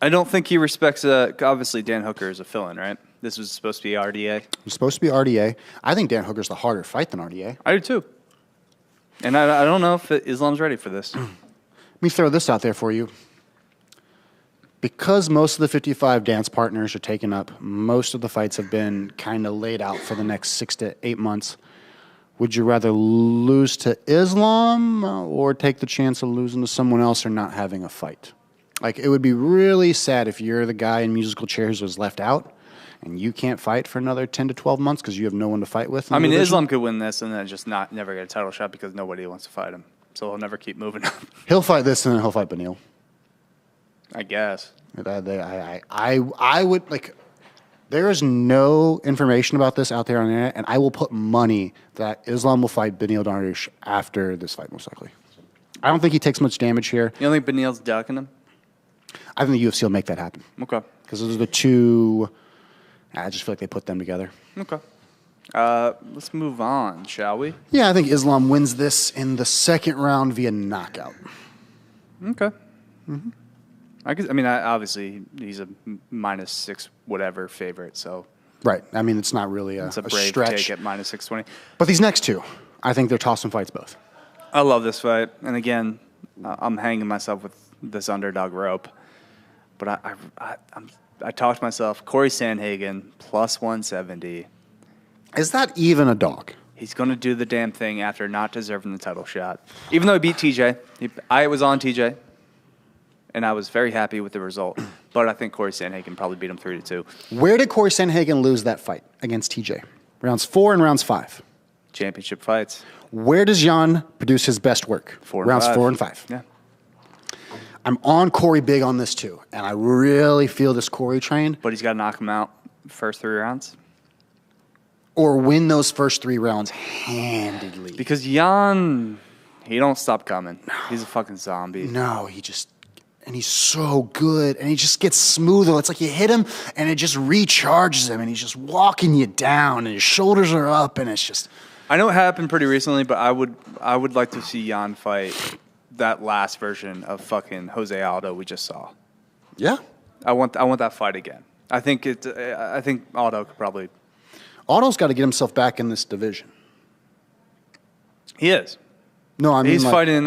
I don't think he respects, obviously Dan Hooker is a fill-in, right? This was supposed to be RDA. It's supposed to be RDA. I think Dan Hooker's the harder fight than RDA. I do too. And I don't know if Islam's ready for this. Let me throw this out there for you. Because most of the 55 dance partners are taken up, most of the fights have been kind of laid out for the next 6 to 8 months. Would you rather lose to Islam or take the chance of losing to someone else or not having a fight? Like, it would be really sad if you're the guy in musical chairs who was left out and you can't fight for another 10 to 12 months because you have no one to fight with. I mean, Islam could win this and then just never get a title shot because nobody wants to fight him. So he'll never keep moving up. He'll fight this and then he'll fight Beneil. I guess. I would, like, there is no information about this out there on the internet, and I will put money that Islam will fight Beneil Dariush after this fight, most likely. I don't think he takes much damage here. You don't think Beneil's ducking him? I think the UFC will make that happen. Okay. Because those are the two, I just feel like they put them together. Okay. Let's move on, shall we? Yeah, I think Islam wins this in the second round via knockout. Okay. Mm-hmm. Obviously, he's a -6 whatever favorite, so. Right. I mean, it's not really it's a brave stretch. take at -620. But these next two, I think they're tossing fights both. I love this fight. And again, I'm hanging myself with this underdog rope. But I talked to myself, Corey Sanhagen, +170. Is that even a dog? He's going to do the damn thing after not deserving the title shot. Even though he beat TJ. I was on TJ. And I was very happy with the result. But I think Corey Sanhagen probably beat him 3-2. Where did Corey Sanhagen lose that fight against TJ? Rounds 4 and rounds 5. Championship fights. Where does Jan produce his best work? Rounds 4 and 5. Yeah. I'm on Corey big on this too. And I really feel this Corey train. But he's got to knock him out first 3 rounds. Or win those first 3 rounds handedly. Because Jan, he don't stop coming. He's a fucking zombie. No, and he's so good, and he just gets smoother. It's like you hit him, and it just recharges him, and he's just walking you down, and his shoulders are up, and it's just. I know it happened pretty recently, but I would like to see Jan fight that last version of fucking Jose Aldo we just saw. Yeah, I want that fight again. I think Aldo could probably. Aldo's got to get himself back in this division. He is. No, I mean he's fighting.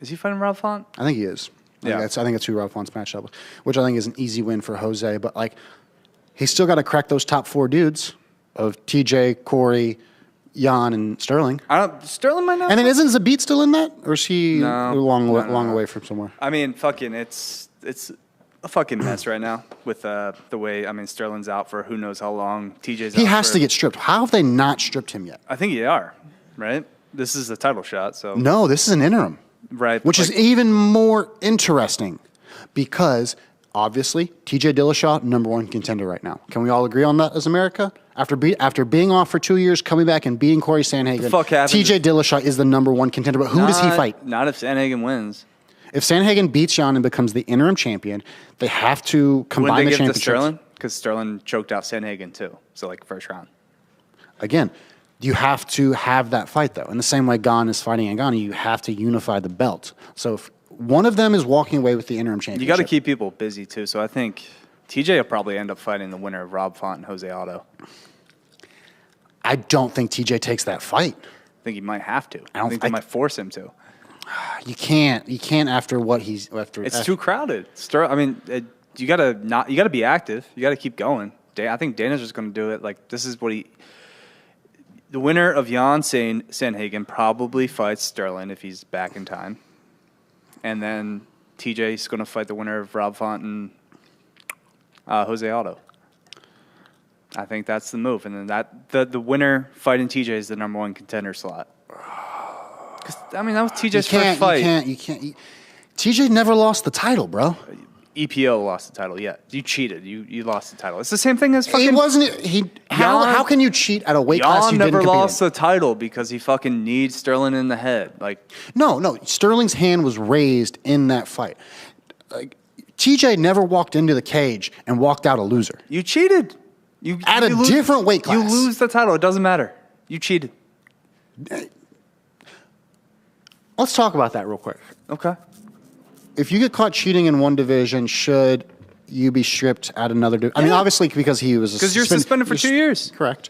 Is he fighting Rob Font? I think he is. I think that's who Rob Font's matched up with, which I think is an easy win for Jose. But like, he's still got to crack those top 4 dudes of TJ, Corey, Jan, and Sterling. Sterling might not. And then isn't Zabit still in that, or is he No. long away from somewhere? I mean, fucking, it's a fucking mess right now with the way. I mean, Sterling's out for who knows how long. TJ's out. He has to get stripped. How have they not stripped him yet? I think they are. Right. This is a title shot. So no, this is an interim. Right. Which is even more interesting. because obviously TJ Dillashaw, number one contender right now. Can we all agree on that as America? After being off for 2 years, coming back and beating Corey Sanhagen, The fuck happened? TJ Dillashaw is the number one contender. But who does he fight? Not if Sanhagen wins. If Sanhagen beats Jan and becomes the interim champion, they have to combine Wouldn't the they give it to championships. Sterling? Because Sterling choked out Sanhagen too. So like first round. Again, you have to have that fight, though. In the same way Gane is fighting Ngannou, you have to unify the belt. So if one of them is walking away with the interim championship. You got to keep people busy too. So I think TJ will probably end up fighting the winner of Rob Font and Jose Aldo. I don't think TJ takes that fight. I think he might have to. I think they might force him to. You can't. You can't after what he's after. It's too crowded. You gotta be active. You gotta keep going. I think Dana's just gonna do it. Like this is what the winner of Jan Sanhagen probably fights Sterling if he's back in time, and then TJ's gonna fight the winner of Rob Font and Jose Aldo. I think that's the move, and then the winner fighting TJ is the number one contender slot. I mean, that was TJ's first fight. You can't. TJ never lost the title, bro. EPO lost the title. Yeah, you cheated. You lost the title. It's the same thing as fucking. He wasn't. How can you cheat at a weight class you didn't never compete lost in? the title because he fucking kneed Sterling in the head. Like No. Sterling's hand was raised in that fight. Like TJ never walked into the cage and walked out a loser. you cheated. You lose- different weight class. You lose the title. It doesn't matter. You cheated. Let's talk about that real quick. Okay. If you get caught cheating in one division, should you be stripped at another division? I mean, obviously because he was Because you're suspended for 2 years. Correct.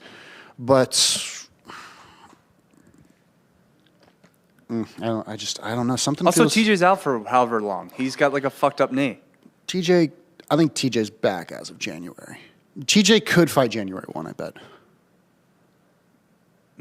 But I don't know. Something Also, feels, TJ's out for however long. He's got like a fucked up knee. TJ, I think TJ's back as of January. TJ could fight January 1, I bet.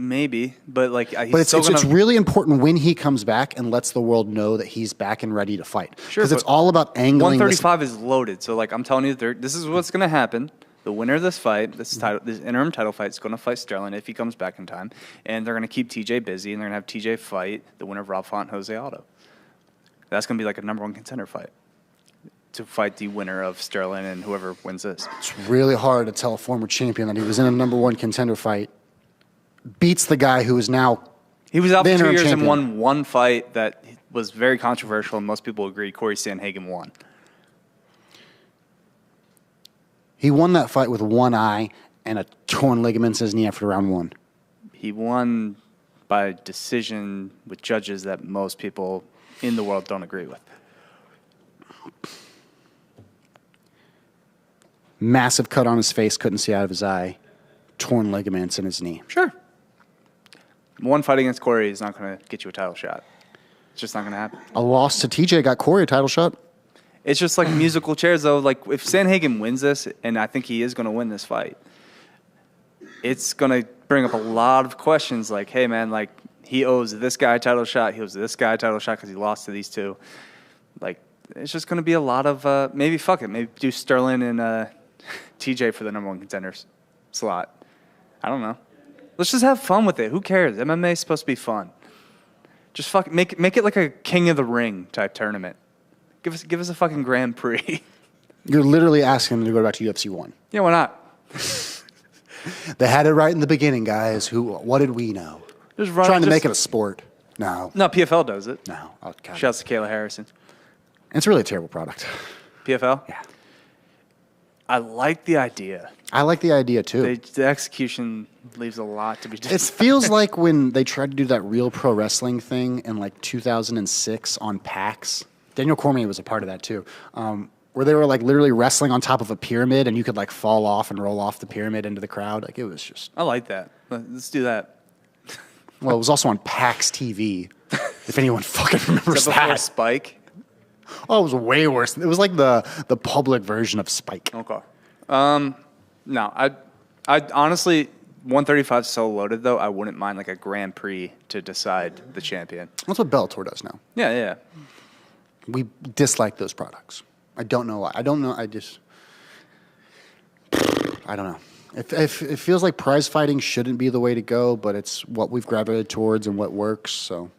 Maybe, but like he's But still it's gonna, really important when he comes back and lets the world know that he's back and ready to fight. Sure, Because it's but all about angling this. 135 is loaded. So like I'm telling you, this is what's going to happen. The winner of this fight, this interim title fight, is going to fight Sterling if he comes back in time, and they're going to keep TJ busy, and they're going to have TJ fight the winner of Rob Font and Jose Aldo. That's going to be like a number one contender fight to fight the winner of Sterling and whoever wins this. It's really hard to tell a former champion that he was in a number one contender fight, beats the guy who is now He was out the for 2 interim years and champion. won one fight that was very controversial, and most people agree Corey Sanhagen won. He won that fight with one eye and a torn ligament in his knee after round one. He won by decision with judges that most people in the world don't agree with. Massive cut on his face, couldn't see out of his eye, torn ligaments in his knee. Sure. One fight against Corey is not going to get you a title shot. It's just not going to happen. A loss to TJ got Corey a title shot. It's just like musical chairs, though. Like, if Sanhagen wins this, and I think he is going to win this fight, it's going to bring up a lot of questions like, hey, man, like, he owes this guy a title shot. He owes this guy a title shot because he lost to these two. Like, it's just going to be a lot of maybe fuck it. Maybe do Sterling and TJ for the number one contenders slot. I don't know. Let's just have fun with it. Who cares? MMA is supposed to be fun. Just fucking make it like a King of the Ring type tournament. Give us a fucking Grand Prix. You're literally asking him to go back to UFC 1. Yeah, why not? They had it right in the beginning, guys. What did we know? Just run. Trying to make it a sport. No. No, PFL does it. No. Oh, God. Shouts to Kayla Harrison. It's really a terrible product. PFL? Yeah. I like the idea. I like the idea, too. The execution leaves a lot to be It desired. feels like when they tried to do that Real Pro Wrestling thing in like 2006 on PAX. Daniel Cormier was a part of that too, where they were like literally wrestling on top of a pyramid and you could like fall off and roll off the pyramid into the crowd. Like it was just. I like that. Let's do that. Well, it was also on PAX TV, if anyone fucking remembers Is that before that. Spike? Oh, it was way worse. It was like the public version of Spike. Okay. No, I honestly, 135 is so loaded though. I wouldn't mind like a Grand Prix to decide the champion. That's what Bellator does now. Yeah. We dislike those products. I don't know why. I don't know. I don't know. It feels like prize fighting shouldn't be the way to go, but it's what we've gravitated towards and what works. So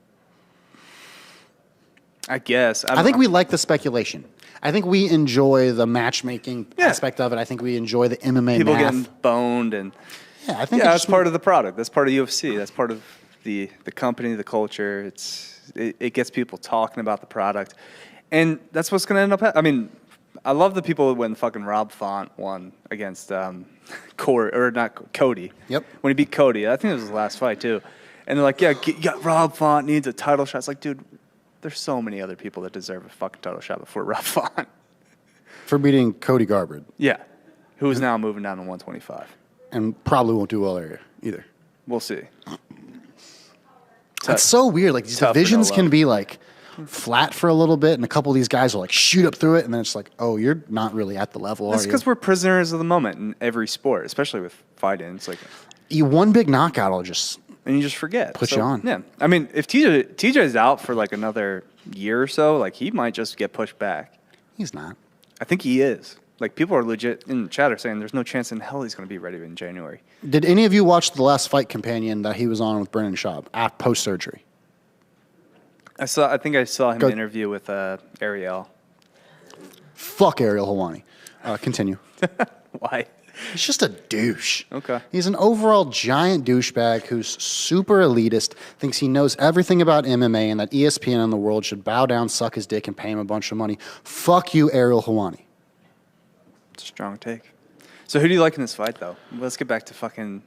I guess. I think we like the speculation. I think we enjoy the matchmaking aspect of it. I think we enjoy the MMA people math. getting boned and I think that's part of the product. That's part of UFC. That's part of the company, the culture. It gets people talking about the product, and that's what's going to end up. I mean, I love the people when fucking Rob Font won against Cody. Yep. When he beat Cody, I think it was his last fight too. And they're like, yeah, Rob Font needs a title shot. It's like, dude, there's so many other people that deserve a fucking title shot before Rob Font. For beating Cody Garbrandt. Yeah. Who is now moving down to 125. And probably won't do well there either. We'll see. That's so weird. Like, these divisions can be, like, flat for a little bit, and a couple of these guys will, like, shoot up through it, and then it's like, oh, you're not really at the level, That's are you? because we're prisoners of the moment in every sport, especially with fighting. It's like... One big knockout will just... And you just forget. Put you on. Yeah. I mean, if TJ's out for, like, another year or so, like, he might just get pushed back. He's not. I think he is. Like, people are legit in the chat are saying there's no chance in hell he's going to be ready in January. Did any of you watch the last Fight Companion that he was on with Brennan Schaub post-surgery? I think I saw him interview with Ariel. Fuck Ariel Helwani. Continue. Why? He's just a douche. Okay. He's an overall giant douchebag who's super elitist, thinks he knows everything about MMA and that ESPN and the world should bow down, suck his dick, and pay him a bunch of money. Fuck you, Ariel Helwani. It's a strong take. So who do you like in this fight, though? Let's get back to fucking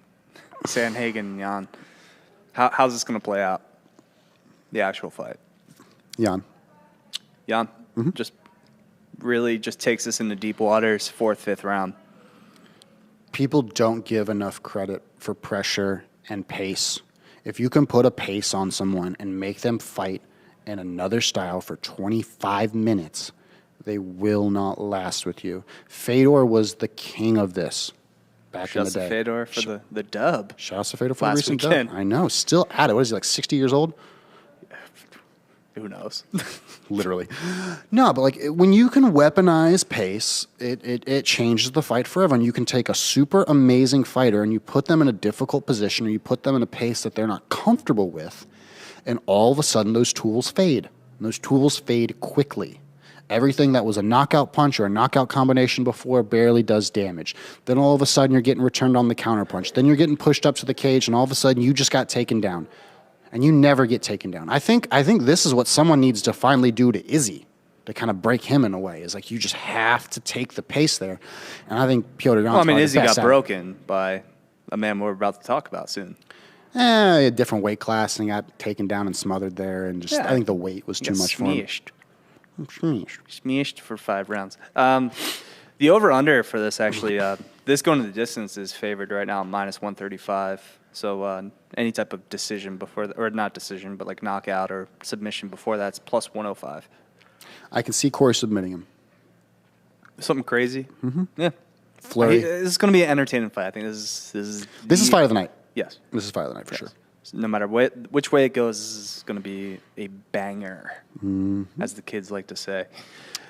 Sanhagen and Jan. How's this going to play out? The actual fight. Jan. Jan just really just takes us into deep waters, 4th, 5th round. People don't give enough credit for pressure and pace. If you can put a pace on someone and make them fight in another style for 25 minutes, they will not last with you. Fedor was the king of this back in the day. Shouts to Fedor for the dub. Shouts to Fedor for the Last recent weekend. dub. I know. Still at it. What is he, like 60 years old? Who knows? Literally. No, but like when you can weaponize pace, it changes the fight forever. And you can take a super amazing fighter and you put them in a difficult position or you put them in a pace that they're not comfortable with, and all of a sudden those tools fade. And those tools fade quickly. Everything that was a knockout punch or a knockout combination before barely does damage. Then all of a sudden you're getting returned on the counter punch. Then you're getting pushed up to the cage and all of a sudden you just got taken down. And you never get taken down. I think this is what someone needs to finally do to Izzy to kind of break him in a way. Is like you just have to take the pace there. And I think Piotr Jan's Izzy got broken by a man we're about to talk about soon. A different weight class, and he got taken down and smothered there. And just I think the weight was too much for him. Smeeshed for 5 rounds. The over-under for this actually, this going to the distance is favored right now at -135. So any type of decision before, or not decision, but like knockout or submission before that's +105. I can see Corey submitting him. Something crazy. Mm-hmm. Yeah. Flurry. This is going to be an entertaining fight. I think this is fight of the night. Yes. This is fight of the night for sure. No matter which way it goes, this is going to be a banger, as the kids like to say.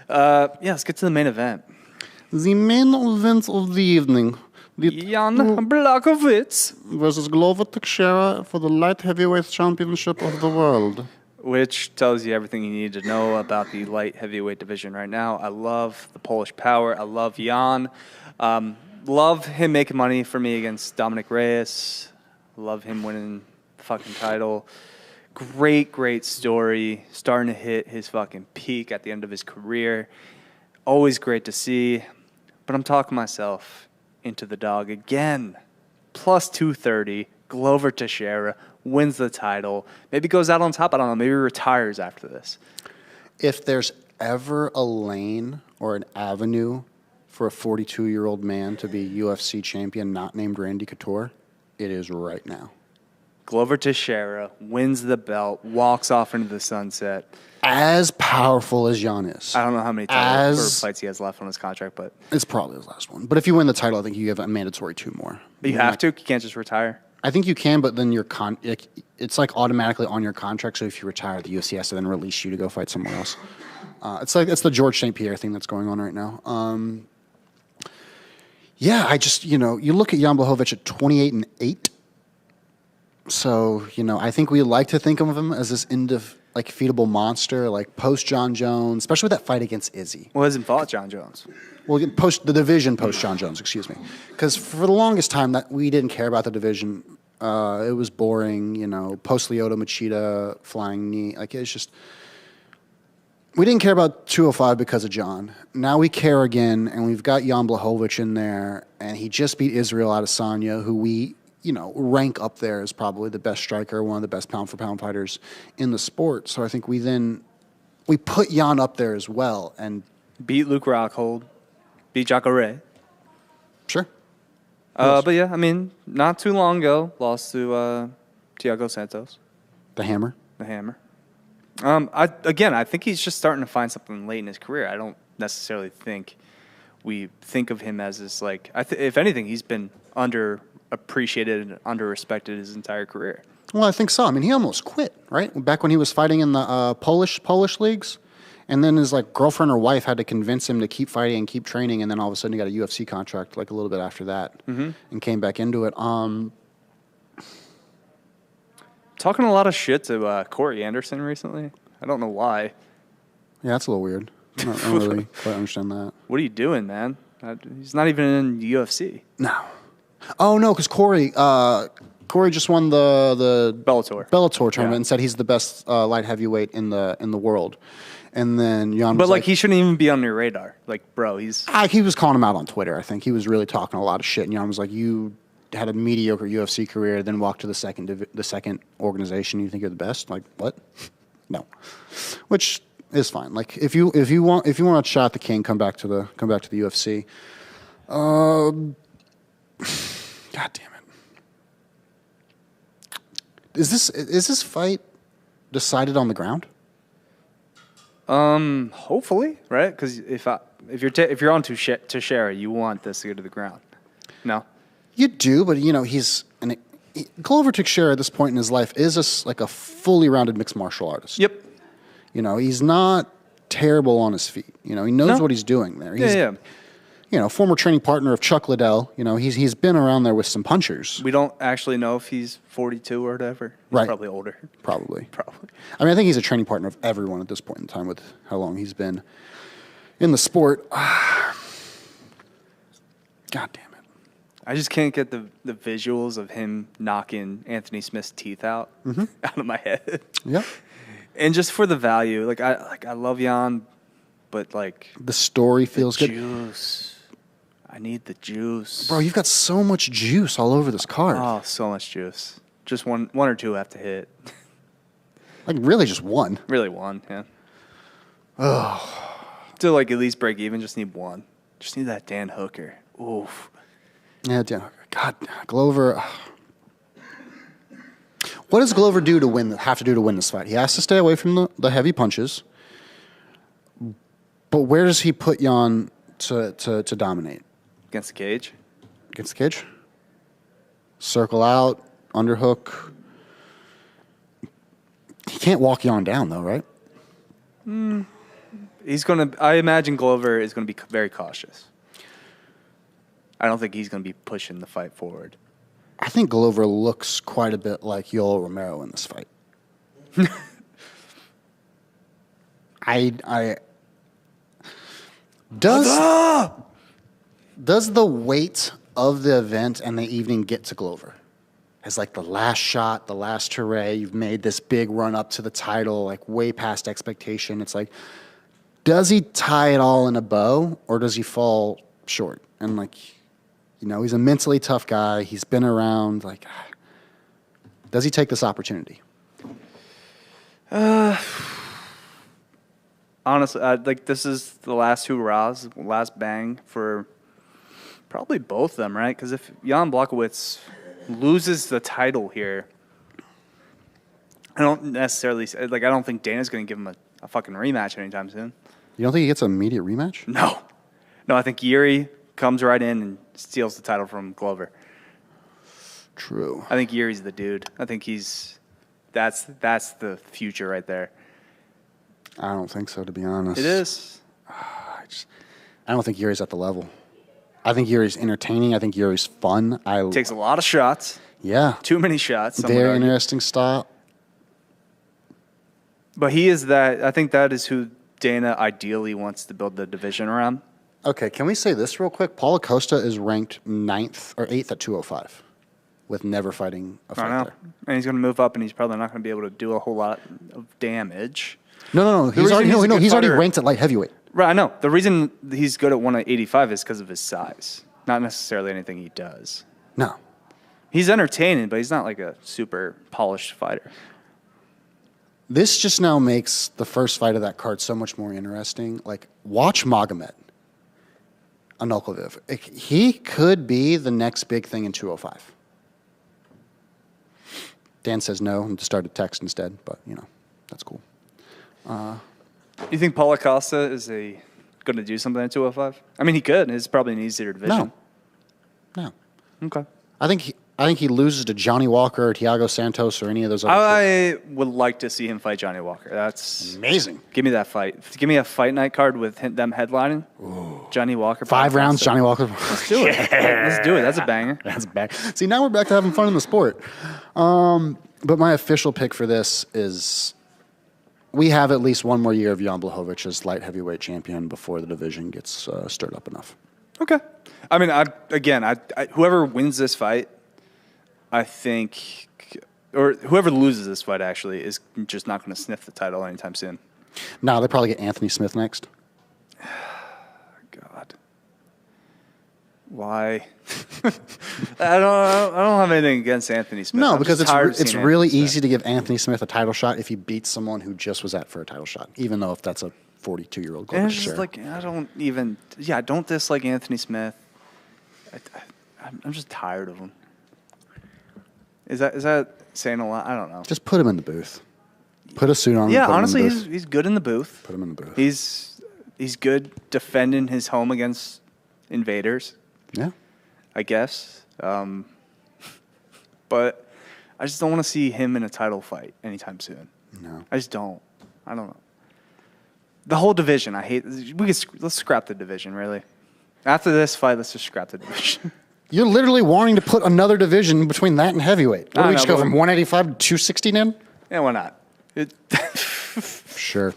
Let's get to the main event. The main event of the evening. Jan Blachowicz versus Glover Teixeira for the light heavyweight championship of the world. Which tells you everything you need to know about the light heavyweight division right now. I love the Polish power. I love Jan. Love him making money for me against Dominic Reyes. Love him winning the fucking title. Great story. Starting to hit his fucking peak at the end of his career. Always great to see. But I'm talking myself into the dog again. +230. Glover Teixeira wins the title. Maybe goes out on top. I don't know. Maybe retires after this. If there's ever a lane or an avenue for a 42-year-old man to be UFC champion not named Randy Couture, it is right now. Glover Teixeira wins the belt, walks off into the sunset. As powerful as Jan is. I don't know how many titles or fights he has left on his contract, but it's probably his last one. But if you win the title, I think you have a mandatory 2 more. But you have to? You can't just retire? I think you can, but then it's like automatically on your contract. So if you retire, the UFC has to then release you to go fight somewhere else. It's the George St. Pierre thing that's going on right now. I just, you look at Jan Blachowicz at 28-8. So, I think we like to think of him as this like feedable monster, like post John Jones, especially with that fight against Izzy. Well, hasn't fought John Jones. Well, post the division, post John Jones, excuse me, because for the longest time that we didn't care about the division. It was boring, post Lyoto Machida flying knee, like it's just. We didn't care about 205 because of John. Now we care again, and we've got Jan Blachowicz in there, and he just beat Israel Adesanya, who we, rank up there as probably the best striker, one of the best pound-for-pound fighters in the sport. So I think we put Jan up there as well. And beat Luke Rockhold, beat Jacare. Sure. But yeah, I mean, not too long ago, lost to Thiago Santos. The Hammer. The Hammer. I think he's just starting to find something late in his career. I don't necessarily think we think of him as this, like, if anything, he's been underappreciated and underrespected his entire career. Well, I think so. I mean, he almost quit, right? Back when he was fighting in the Polish leagues. And then his girlfriend or wife had to convince him to keep fighting and keep training. And then all of a sudden he got a UFC contract a little bit after that and came back into it. Talking a lot of shit to Corey Anderson recently. I don't know why. Yeah, that's a little weird. I don't really quite understand that. What are you doing, man? He's not even in the UFC. No. Oh, no, because Corey just won the Bellator tournament and said he's the best light heavyweight in the world. And then Jan was he shouldn't even be on your radar. Like, bro, he was calling him out on Twitter, I think. He was really talking a lot of shit. And Jan was like, you had a mediocre UFC career, then walked to the second organization. You think you're the best? Like, what? No. Which is fine. Like, if you want to shot the king, come back to the UFC. God damn it. Is this fight decided on the ground? Hopefully, right? Because if you're on Teixeira, you want this to go to the ground. No, you do, but Glover Teixeira at this point in his life is a fully rounded mixed martial artist. Yep. He's not terrible on his feet. He knows what he's doing there. He's, former training partner of Chuck Liddell. He's been around there with some punchers. We don't actually know if he's 42 or whatever. He's right. Probably older. Probably. I mean, I think he's a training partner of everyone at this point in time with how long he's been in the sport. God damn it. I just can't get the visuals of him knocking Anthony Smith's teeth out of my head. Yep. And just for the value, I love Jan, but the story feels good. Juice. I need the juice. Bro, you've got so much juice all over this card. Oh, so much juice. Just one or two have to hit. Really just one. Really one, yeah. Oh. To at least break even, just need one. Just need that Dan Hooker. Oof. Yeah, Dan Hooker. God, Glover. What does Glover have to do to win this fight? He has to stay away from the heavy punches. But where does he put Jan to dominate? Against the cage? Against the cage? Circle out, underhook. He can't walk Jan down, though, right? I imagine Glover is going to be very cautious. I don't think he's going to be pushing the fight forward. I think Glover looks quite a bit like Yoel Romero in this fight. Does the weight of the event and the evening get to Glover? As the last shot, the last hooray, you've made this big run up to the title, way past expectation. It's does he tie it all in a bow or does he fall short? And he's a mentally tough guy. He's been around. Does he take this opportunity? Honestly, this is the last hurrahs, last bang for probably both of them, right? Because if Jan Blachowicz loses the title here, I don't necessarily I don't think Dana's going to give him a fucking rematch anytime soon. You don't think he gets an immediate rematch? No, I think Yuri comes right in and steals the title from Glover. True. I think Yuri's the dude. I think that's the future right there. I don't think so, to be honest. It is. I don't think Yuri's at the level. I think Yuri's entertaining. I think Yuri's fun. Takes a lot of shots. Yeah. Too many shots. Very interesting style. But he is that. I think that is who Dana ideally wants to build the division around. Okay, can we say this real quick? Paulo Costa is ranked 9th or 8th at 205 with never fighting a fight there. And he's going to move up, and he's probably not going to be able to do a whole lot of damage. No. He's already ranked at light heavyweight. Right, I know. The reason he's good at 185 is because of his size, not necessarily anything he does. No. He's entertaining, but he's not like a super polished fighter. This just now makes the first fight of that card so much more interesting. Like, watch Magomed Ankalaev. He could be the next big thing in 205. Dan says no and to start a text instead, but, that's cool. You think Paulo Costa is going to do something at 205? I mean, he could. It's probably an easier division. No. Okay. I think he loses to Johnny Walker or Thiago Santos or any of those other I would like to see him fight Johnny Walker. That's amazing. Give me that fight. Give me a fight night card with them headlining. Ooh. Johnny Walker. 5 rounds, Johnny Walker. Let's do it. Let's do it. That's a banger. That's back. See, now we're back to having fun in the sport. But my official pick for this is we have at least one more year of Jan Blachowicz as light heavyweight champion before the division gets stirred up enough. Okay. I mean, whoever wins this fight, I think, or whoever loses this fight actually is just not going to sniff the title anytime soon. No, they probably get Anthony Smith next. God, why? I don't have anything against Anthony Smith. No, because it's really easy to give Anthony Smith a title shot if he beats someone who just was for a title shot, even though if that's a 42-year-old. And it's just like I don't dislike Anthony Smith. I'm just tired of him. Is that saying a lot? I don't know. Just put him in the booth. Put a suit on him. Yeah, honestly, he's good in the booth. Put him in the booth. He's good defending his home against invaders. Yeah. I guess. But I just don't want to see him in a title fight anytime soon. No. I just don't. I don't know. The whole division, I hate. Let's scrap the division, really. After this fight, let's just scrap the division. You're literally wanting to put another division between that and heavyweight. What do we just go from 185 to 260 then? Yeah, why not? Sure.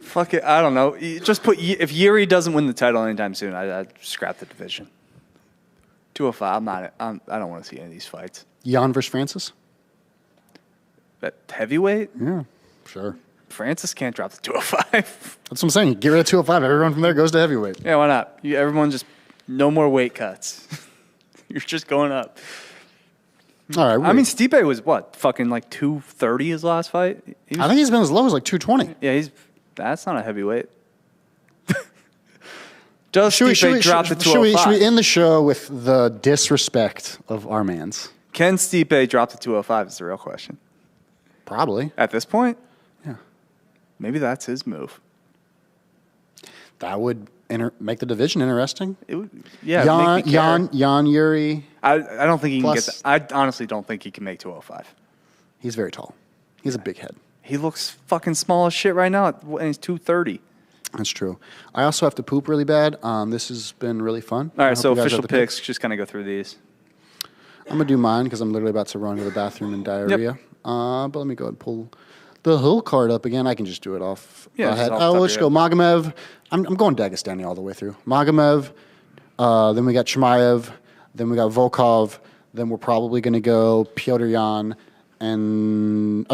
Fuck it. I don't know. Just put if Yuri doesn't win the title anytime soon, I'd scrap the division. 205. I don't want to see any of these fights. Jan versus Francis. At heavyweight? Yeah, sure. Francis can't drop the 205. That's what I'm saying. Get rid of 205. Everyone from there goes to heavyweight. Yeah, why not? Everyone just no more weight cuts. You're just going up. All right. I mean, Stipe was what? Fucking like 230 his last fight? I think he's been as low as like 220. Yeah, that's not a heavyweight. Does Stipe drop the 205? Should we end the show with the disrespect of our mans? Can Stipe drop the 205 is the real question. Probably. At this point? Yeah. Maybe that's his move. That would make the division interesting. It would, yeah. Jan Yuri. I don't think he can get that. I honestly don't think he can make 205. He's very tall. He's a big head. He looks fucking small as shit right now, and he's 230. That's true. I also have to poop really bad. This has been really fun. All right, so official picks, just kind of go through these. I'm going to do mine because I'm literally about to run to the bathroom in diarrhea. Yep. But let me go ahead and pull the whole card up again. I can just do it off ahead. Let's go Magomed. I'm going Dagestani all the way through. Magomed. Then we got Chimaev. Then we got Volkov. Then we're probably going to go Piotr Jan and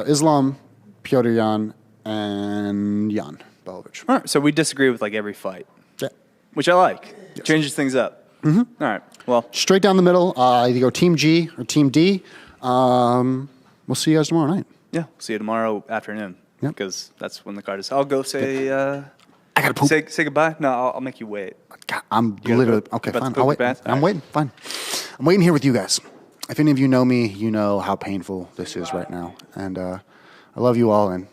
Islam, Piotr Jan, and Jan Blachowicz. All right, so we disagree with like every fight. Yeah. Which I like. Yes. Changes things up. Mm-hmm. All right. Well, straight down the middle. Either go Team G or Team D. We'll see you guys tomorrow night. Yeah, we'll see you tomorrow afternoon. Yep. Because that's when the card is. I'll go say. I gotta poop. Say goodbye. No, I'll make you wait. God, I'm literally okay. Fine. I'll wait. I'm waiting. Fine. I'm waiting here with you guys. If any of you know me, you know how painful this is right now, and I love you all. And